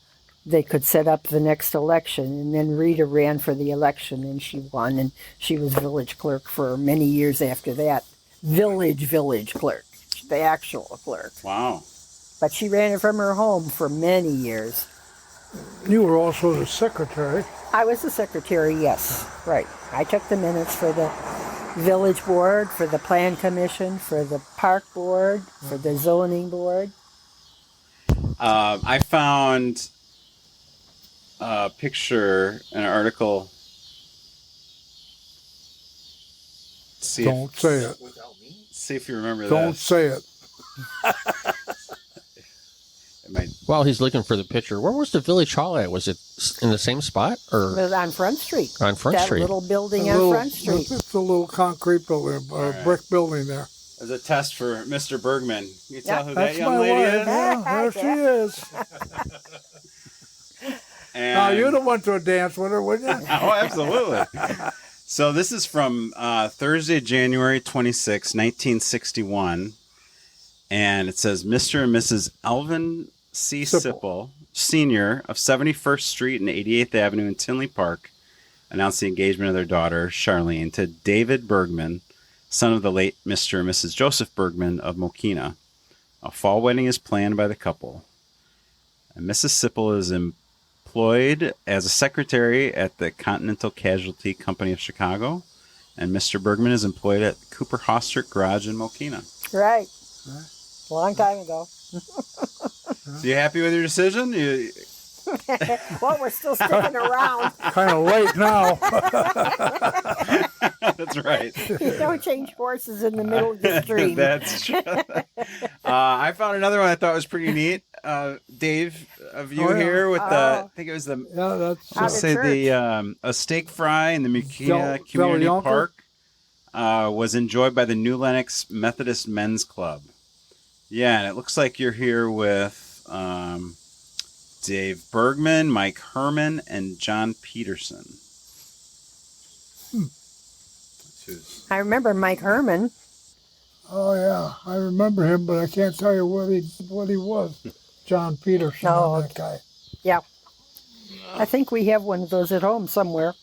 they could set up the next election. And then Rita ran for the election and she won, and she was village clerk for many years after that. Village clerk, the actual clerk. Wow. But she ran it from her home for many years. You were also the secretary. I was the secretary, yes, right. I took the minutes for the village board, for the plan commission, for the park board, for the zoning board. I found a picture, an article. Don't say it. See if you remember that. Don't say it. While he's looking for the picture, where was the village hall at? Was it in the same spot It or was on Front Street. on Front That Street? little building A on little- Front Street. It's a little concrete building, brick building there. As a test for Mr. Bergman. You tell Yeah, who that That's young my lady wife. is? Yeah, there she is. And Now, you'd have went to a dance with her, wouldn't you? Oh, absolutely. So this is from Thursday, January 26, 1961. And it says, Mr. and Mrs. Alvin C. Sipple, Sr. of 71st Street and 88th Avenue in Tinley Park, announced the engagement of their daughter, Charlene, to David Bergman, son of the late Mr. and Mrs. Joseph Bergman of Mokena. A fall wedding is planned by the couple. And Mrs. Sipple is employed as a secretary at the Continental Casualty Company of Chicago, and Mr. Bergman is employed at Cooper Hostrick Garage in Mokena. Right. Long time ago. So you happy with your decision? Well, we're still sticking around. Kind of late now. That's right. You don't change horses in the middle of the stream. That's true. I found another one I thought was pretty neat. Dave, of you Oh, yeah. here with the, I think it was the, Yeah, that's Out let's of say church. the a steak fry in the Mokena Community Yonker? Park was enjoyed by the New Lenox Methodist Men's Club. Yeah, and it looks like you're here with Dave Bergman, Mike Herman, and John Peterson. I remember Mike Herman. Oh yeah, I remember him, but I can't tell you what he was. John Peterson, Oh, that guy. Yeah. I think we have one of those at home somewhere.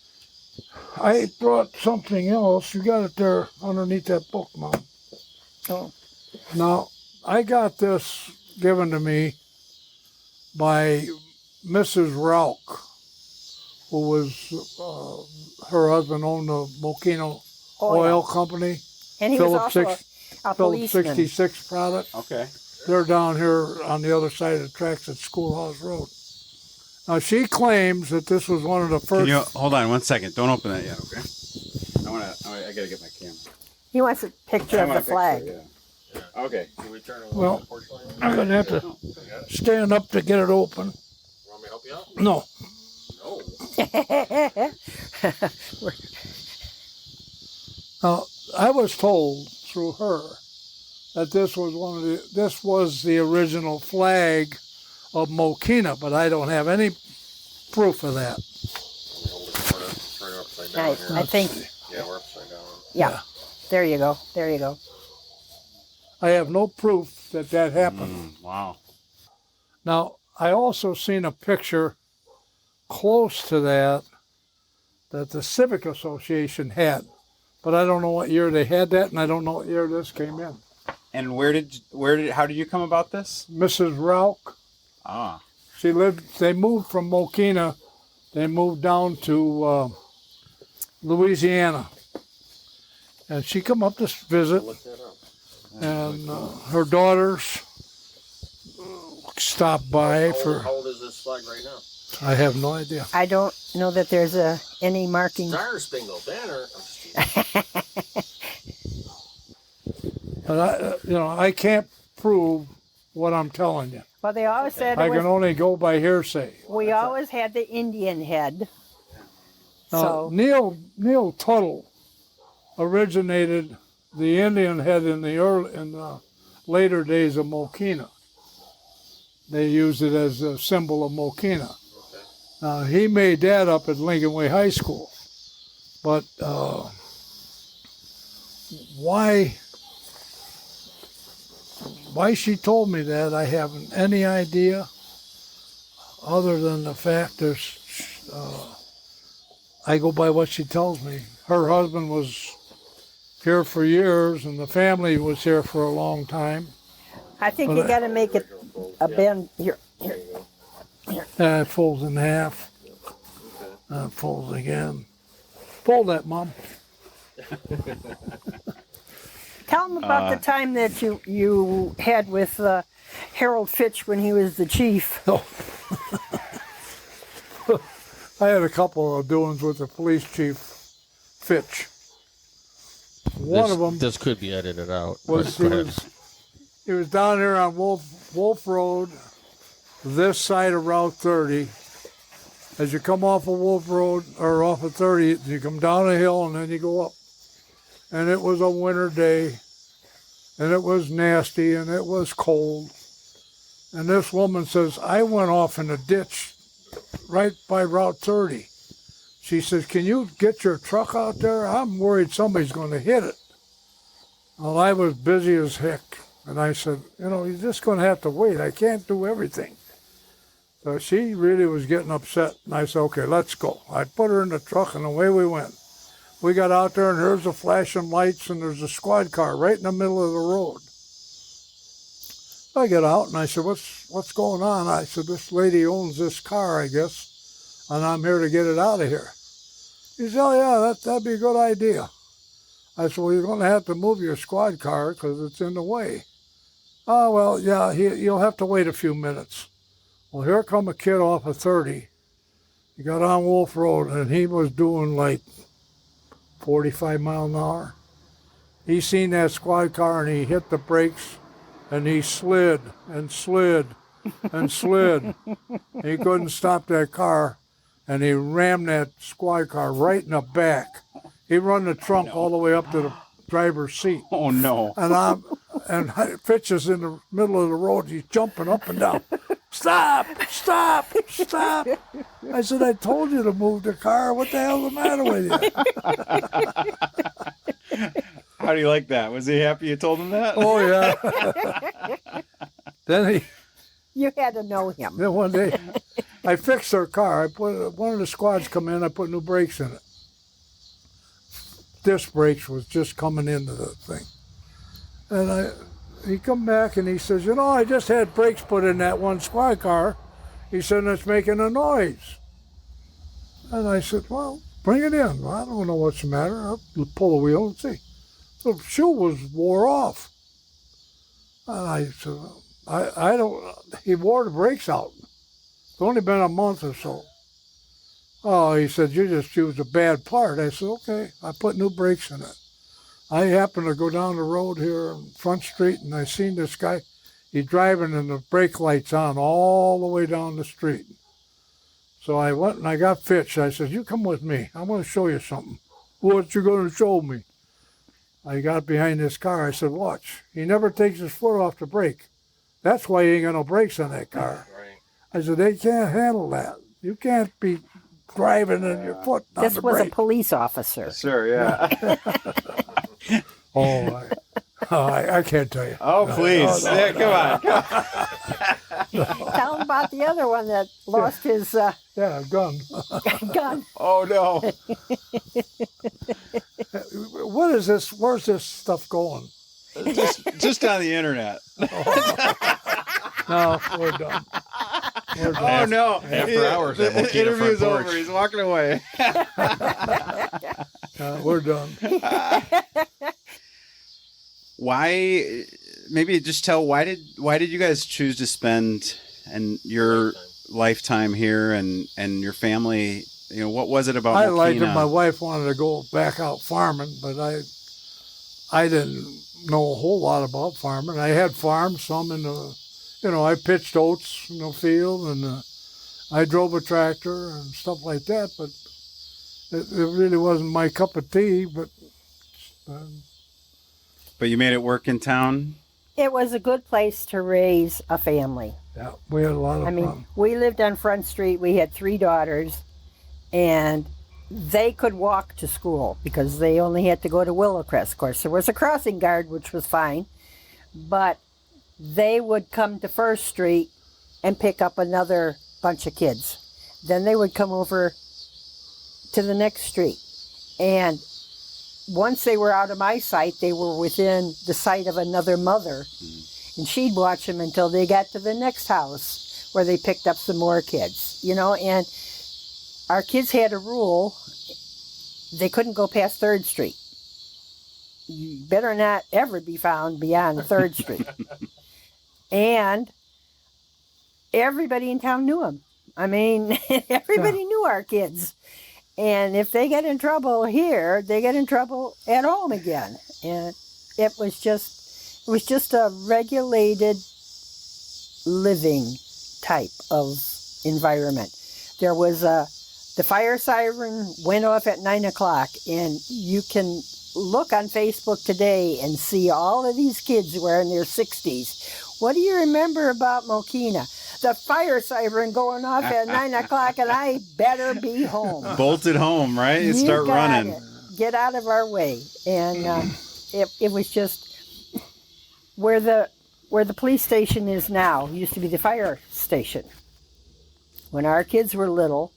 I brought something else. You got it there underneath that book, Mom. Oh. Now, I got this given to me by Mrs. Rauch, who was her husband owned the Mokena Oil Company. And he Phillips was also a Phillips policeman. 66 product. Okay. They're down here on the other side of the tracks at Schoolhouse Road. Now, she claims that this was one of the Can first. you hold on 1 second? Don't open that yet, okay? I gotta get my camera. He wants a picture of the flag. Yeah. Okay. Can we turn Well, I'm going to have to stand up to get it open. Want me to help you out? No. No. Now, I was told through her that this was the original flag of Mokena, but I don't have any proof of that. Turn it upside down here. I think, Yeah, we're upside down. yeah. There you go. There you go. I have no proof that that happened. Wow. Now, I also seen a picture close to that the Civic Association had, but I don't know what year they had that, and I don't know what year this came in. And how did you come about this? Mrs. Rauch, Ah. they moved from Mokena, they moved down to Louisiana, and she come up to visit, Look that up. and her daughters stopped by for, How old is this flag right now? I have no idea. I don't know that there's any marking. Star Spangled Banner. But I can't prove what I'm telling you. Well, they always said I can only go by hearsay. we always had the Indian head. Now, So Neil Tuttle originated the Indian head in the later days of Mokena. They used it as a symbol of Mokena. He made that up at Lincoln Way High School. But why she told me that, I haven't any idea, other than the fact that I go by what she tells me. Her husband was here for years, and the family was here for a long time. I think you got to make it a bend here. It folds in half. It folds again. Fold that, Mom. Tell them about the time that you had with Harold Fitch when he was the chief. I had a couple of doings with the police chief, Fitch. One of them This could be edited out. was but go ahead. he was down here on Wolf Road, this side of Route 30. As you come off of Wolf Road, or off of 30, you come down a hill and then you go up. And it was a winter day, and it was nasty, and it was cold. And this woman says, I went off in a ditch right by Route 30. She says, can you get your truck out there? I'm worried somebody's going to hit it. Well, I was busy as heck. And I said, you're just going to have to wait. I can't do everything. So she really was getting upset. And I said, okay, let's go. I put her in the truck, and away we went. We got out there, and there's the flashing lights, and there's a squad car right in the middle of the road. I get out, and I said, what's going on? I said, this lady owns this car, I guess, and I'm here to get it out of here. He said, oh, yeah, that'd be a good idea. I said, well, you're going to have to move your squad car because it's in the way. Oh, well, yeah, you'll have to wait a few minutes. Well, here come a kid off of 30. He got on Wolf Road, and he was doing like 45 miles an hour. He seen that squad car, and he hit the brakes, and he slid and slid and slid. He couldn't stop that car, and he rammed that squad car right in the back. He run the trunk all the way up to the driver's seat. Oh, no. And Fitch is in the middle of the road. He's jumping up and down. Stop! Stop! Stop! I said, I told you to move the car. What the hell's the matter with you? How do you like that? Was he happy you told him that? Oh, yeah. Then You had to know him. then one day, I fixed their car. I put one of the squads come in. I put new brakes in it. Disc brakes was just coming into the thing. And he come back and he says, I just had brakes put in that one squad car. He said, it's making a noise. And I said, well, bring it in. Well, I don't know what's the matter. I'll pull the wheel and see. The shoe was wore off. And I said, I don't, he wore the brakes out. It's only been a month or so. Oh, he said, you just used a bad part. I said, okay, I put new brakes in it. I happened to go down the road here on Front Street, and I seen this guy. He's driving, and the brake light's on all the way down the street. So I went and I got Fitch. I said, you come with me. I want to show you something. What you going to show me? I got behind this car. I said, watch. He never takes his foot off the brake. That's why he ain't got no brakes on that car. Right. I said, they can't handle that. You can't be driving and your foot on This the was brake. a police officer. Sure, yeah. I can't tell you. Oh, please. No. Yeah, come on. Tell him about the other one that lost his Yeah, gun. gun. Oh, no. What is this? Where's this stuff going? Just on the internet. No, we're done. We're done. Oh, no. After hours at The Mokena interview's front over. porch. He's walking away. We're done. Why? Maybe just tell why did you guys choose to spend your lifetime here and your family? What was it about I Mokena? liked it. My wife wanted to go back out farming, but I didn't know a whole lot about farming. I had farms, some in the, I pitched oats in the field, and I drove a tractor and stuff like that, but it really wasn't my cup of tea, but But you made it work in town? It was a good place to raise a family. yeah, we had a lot of fun. We lived on Front Street. We had 3 daughters, and they could walk to school because they only had to go to Willowcrest. Of course, there was a crossing guard, which was fine, but they would come to First Street and pick up another bunch of kids. Then they would come over to the next street. And once they were out of my sight, they were within the sight of another mother. And she'd watch them until they got to the next house where they picked up some more kids, and our kids had a rule. They couldn't go past 3rd Street. You better not ever be found beyond 3rd Street. And everybody in town knew them. Everybody knew our kids. And if they get in trouble here, they get in trouble at home again. And it was just a regulated living type of environment. There was the fire siren went off at 9 o'clock, and you can look on Facebook today and see all of these kids who are in their 60s. What do you remember about Mokena? The fire siren going off at 9 o'clock, and I better be home. Bolted home, right? You start running. Get out of our way. And it was just where the police station is now. Used to be the fire station. When our kids were little,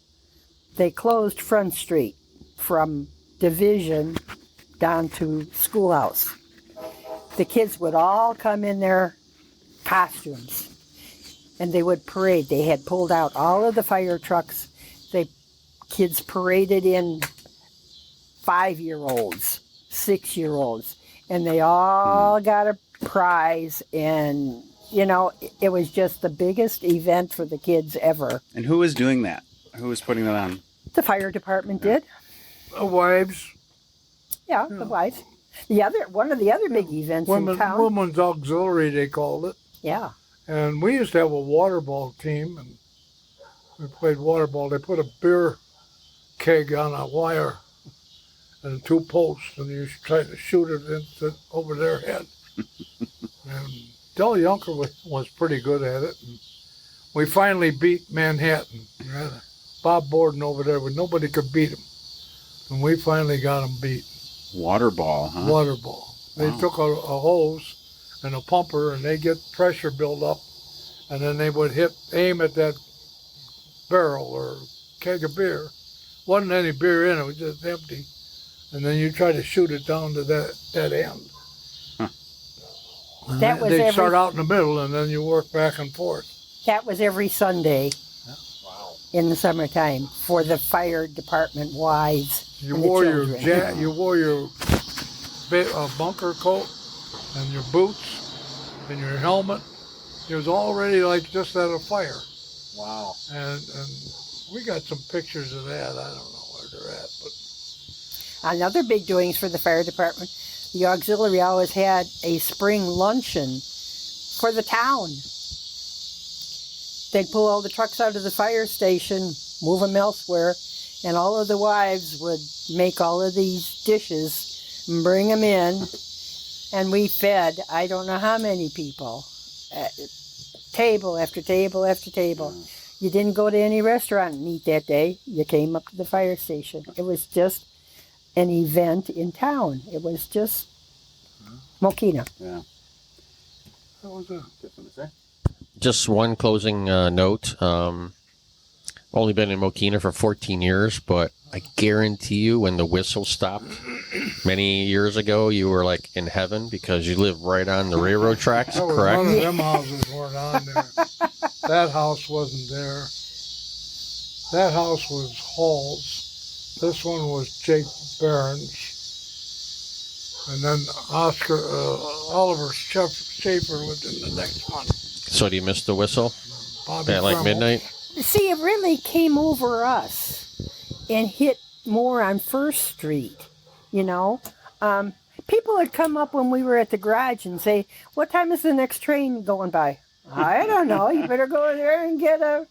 they closed Front Street from Division down to Schoolhouse. The kids would all come in their costumes, and they would parade. They had pulled out all of the fire trucks. Kids paraded in 5-year-olds, 6-year-olds, and they all got a prize. And it was just the biggest event for the kids ever. And who was doing that? Who was putting that on? The fire department did. Wives. Yeah, the wives. One of the other big events in town. Women's auxiliary, they called it. Yeah. And we used to have a water ball team, and we played water ball. They put a beer keg on a wire and 2 posts, and you try to shoot it over their head. And Del Junker was pretty good at it. And we finally beat Manhattan. Bob Borden over there, but nobody could beat him. And we finally got him beat. Water ball, huh? Water ball. They took a hose and a pumper, and they get pressure build up, and then they would aim at that barrel or keg of beer. Wasn't any beer in it, it was just empty. And then you try to shoot it down to that end. Huh. They'd start out in the middle, and then you work back and forth. That was every Sunday. Wow. In the summertime for the fire department wives. You and wore the children. you wore your bunker coat and your boots and your helmet. It was already like just at a fire. Wow. And we got some pictures of that. I don't know where they're at, but another big doings for the fire department. The auxiliary always had a spring luncheon for the town. They'd pull all the trucks out of the fire station, move them elsewhere, and all of the wives would make all of these dishes and bring them in, and we fed I don't know how many people, table after table after table. You didn't go to any restaurant and eat that day. You came up to the fire station. It was just an event in town. It was just Mokena. Yeah. that was a Just one closing note. Only been in Mokena for 14 years, but I guarantee you when the whistle stopped many years ago, you were like in heaven because you live right on the railroad tracks, correct? None of them houses weren't on there. That house wasn't there. That house was Hall's. This one was Jake Barron's. And then Oliver Schaefer lived in the next one. So do you miss the whistle Bobby at like Fremmel. midnight? See, it really came over us and hit more on First Street, People would come up when we were at the garage and say, "What time is the next train going by?" I don't know. You better go there and get a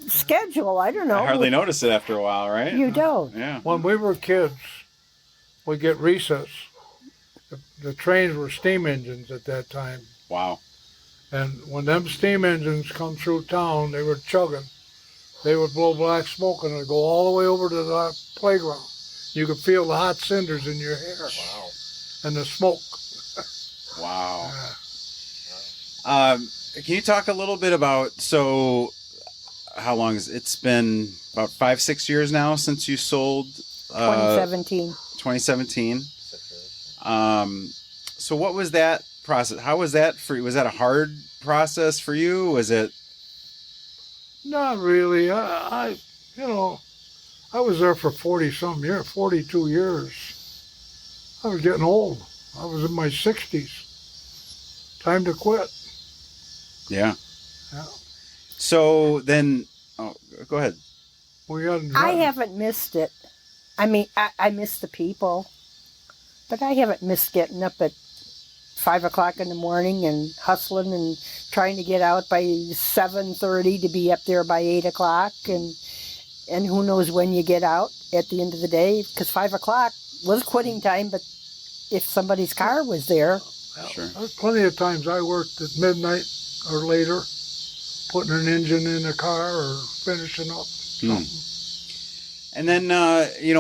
schedule. I don't know. I hardly notice it after a while, right? You don't. Yeah. When we were kids, we get recess. The trains were steam engines at that time. Wow. And when them steam engines come through town, they were chugging. They would blow black smoke and it'd go all the way over to the playground. You could feel the hot cinders in your hair. Wow. And the smoke. Wow. Can you talk a little bit about, so how long is it's been about 5-6 years now since you sold 2017. 2017. So what was that process? How was that for you? Was that a hard process for you? Was it? Not really. I was there for 40-some years, 42 years. I was getting old. I was in my 60s. Time to quit. Yeah. Yeah. So then, go ahead. I haven't missed it. I mean, I miss the people, but I haven't missed getting up at 5 o'clock in the morning and hustling and trying to get out by 7:30 to be up there by 8 o'clock, and who knows when you get out at the end of the day, because 5 o'clock was quitting time, but if somebody's car was there. Sure. There's plenty of times I worked at midnight or later, putting an engine in a car or finishing up something. And then,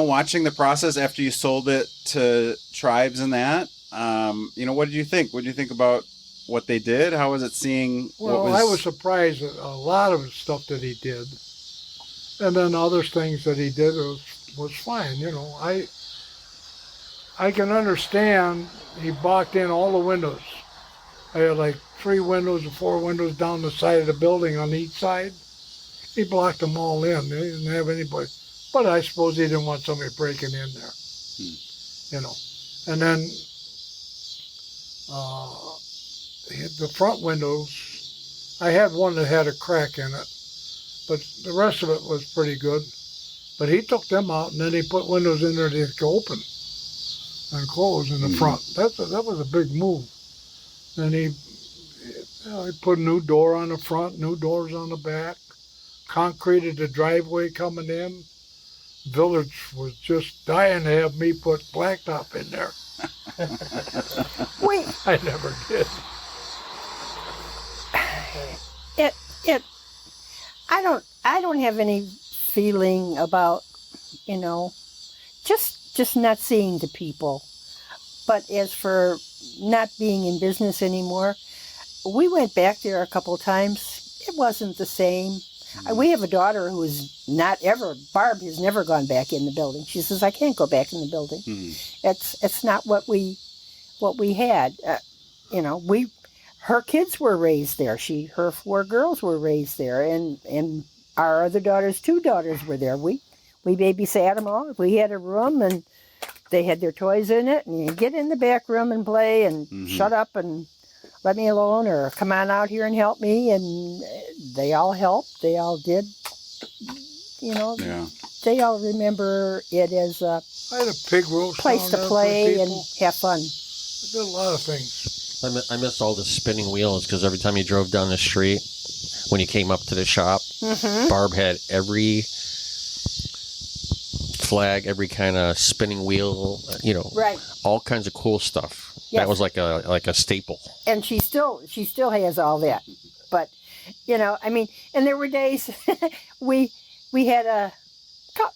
watching the process after you sold it to tribes and that, what did you think? What did you think about what they did? How was it seeing? Well, I was surprised at a lot of stuff that he did. And then other things that he did was fine. I can understand he blocked in all the windows. I had like 3 windows or 4 windows down the side of the building on each side. He blocked them all in. They didn't have anybody. But I suppose he didn't want somebody breaking in there. And then the front windows, I had one that had a crack in it, but the rest of it was pretty good. But he took them out, and then he put windows in there that could open and close in the front. That was a big move. Then he put a new door on the front, new doors on the back, concreted the driveway coming in. Village was just dying to have me put blacktop in there. Wait. I never did. I don't have any feeling about, just not seeing the people. But as for not being in business anymore, we went back there a couple of times. It wasn't the same. We have a daughter who is Barb has never gone back in the building. She says, I can't go back in the building. It's not what we had. Her kids were raised there. Her 4 girls were raised there, and our other daughters, 2 daughters were there. We babysat them all. We had a room, and they had their toys in it, and you get in the back room and play, and shut up and let me alone, or come on out here and help me. And they all helped. They all did. They all remember it as a I had a pig roast place to down there play for and people. have fun. I did a lot of things. I miss all the spinning wheels because every time you drove down the street, when you came up to the shop, Barb had every flag, every kind of spinning wheel, Right. all kinds of cool stuff. Yes. That was like a staple. And she still has all that. But, and there were days we had a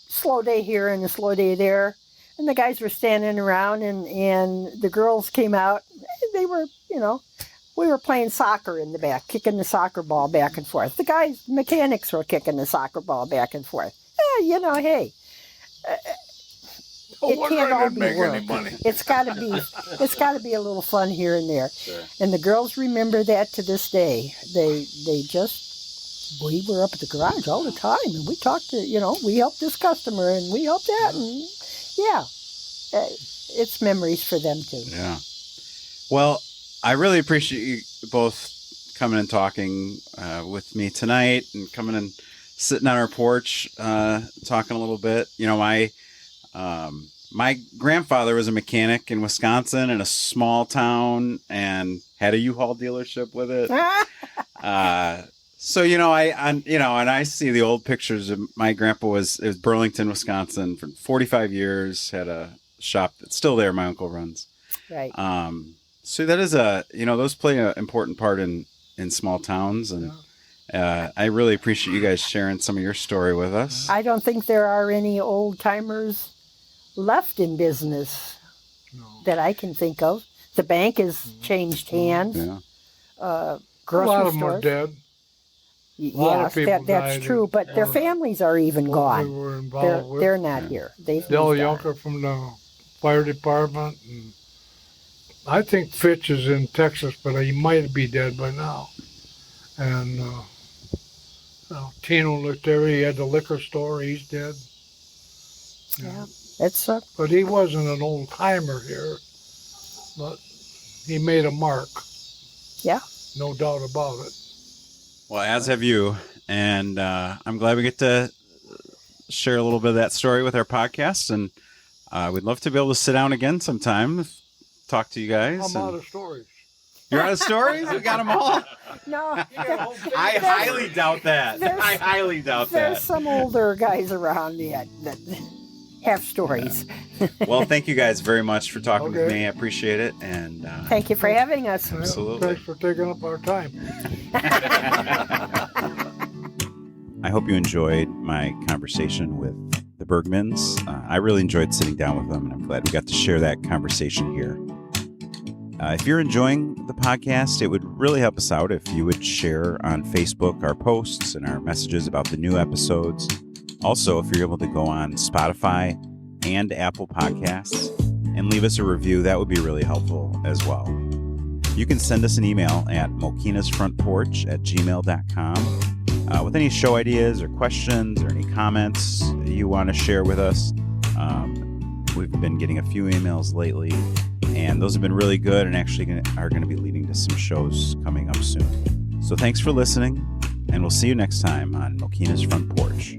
slow day here and a slow day there. And the guys were standing around and the girls came out. They were, we were playing soccer in the back, kicking the soccer ball back and forth. The mechanics were kicking the soccer ball back and forth. Hey. It can't all be work. It's got to be a little fun here and there. Sure. And the girls remember that to this day. We were up at the garage all the time, and we talked to, we helped this customer, and we helped that, and it's memories for them too. Yeah. Well, I really appreciate you both coming and talking with me tonight, and coming and sitting on our porch, talking a little bit. My grandfather was a mechanic in Wisconsin in a small town and had a U-Haul dealership with it. So, and I see the old pictures of my grandpa it was Burlington, Wisconsin for 45 years, had a shop that's still there. My uncle runs. Right. So that is those play an important part in small towns. And I really appreciate you guys sharing some of your story with us. I don't think there are any old timers left in business that I can think of. The bank has changed hands. Yeah. Grocery a lot of them stores. are dead. Yes, of people that's died true, but their families are even They gone. were involved with. They're not here. They've Dell moved on. Yunker from the fire department. And I think Fitch is in Texas, but he might be dead by now. And Tino Lettieri, he had the liquor store. He's dead. Yeah, it's But he wasn't an old timer here. But he made a mark. Yeah. No doubt about it. Well, as have you. And I'm glad we get to share a little bit of that story with our podcast. And we'd love to be able to sit down again sometime, talk to you guys. I'm out of stories. You're out of stories? We got them all? no. I highly doubt that. I highly doubt There's that. some older guys around yet that have stories. Well, thank you guys very much for talking with Okay. me. I appreciate it. And Thank you for having us. Absolutely. Thanks for taking up our time. I hope you enjoyed my conversation with the Bergmans. I really enjoyed sitting down with them, and I'm glad we got to share that conversation here. If you're enjoying the podcast, it would really help us out if you would share on Facebook our posts and our messages about the new episodes. Also, if you're able to go on Spotify and Apple Podcasts and leave us a review, that would be really helpful as well. You can send us an email at mokenasfrontporch@gmail.com with any show ideas or questions or any comments you want to share with us. We've been getting a few emails lately, and those have been really good and actually are going to be leading to some shows coming up soon. So thanks for listening, and we'll see you next time on Mokena's Front Porch.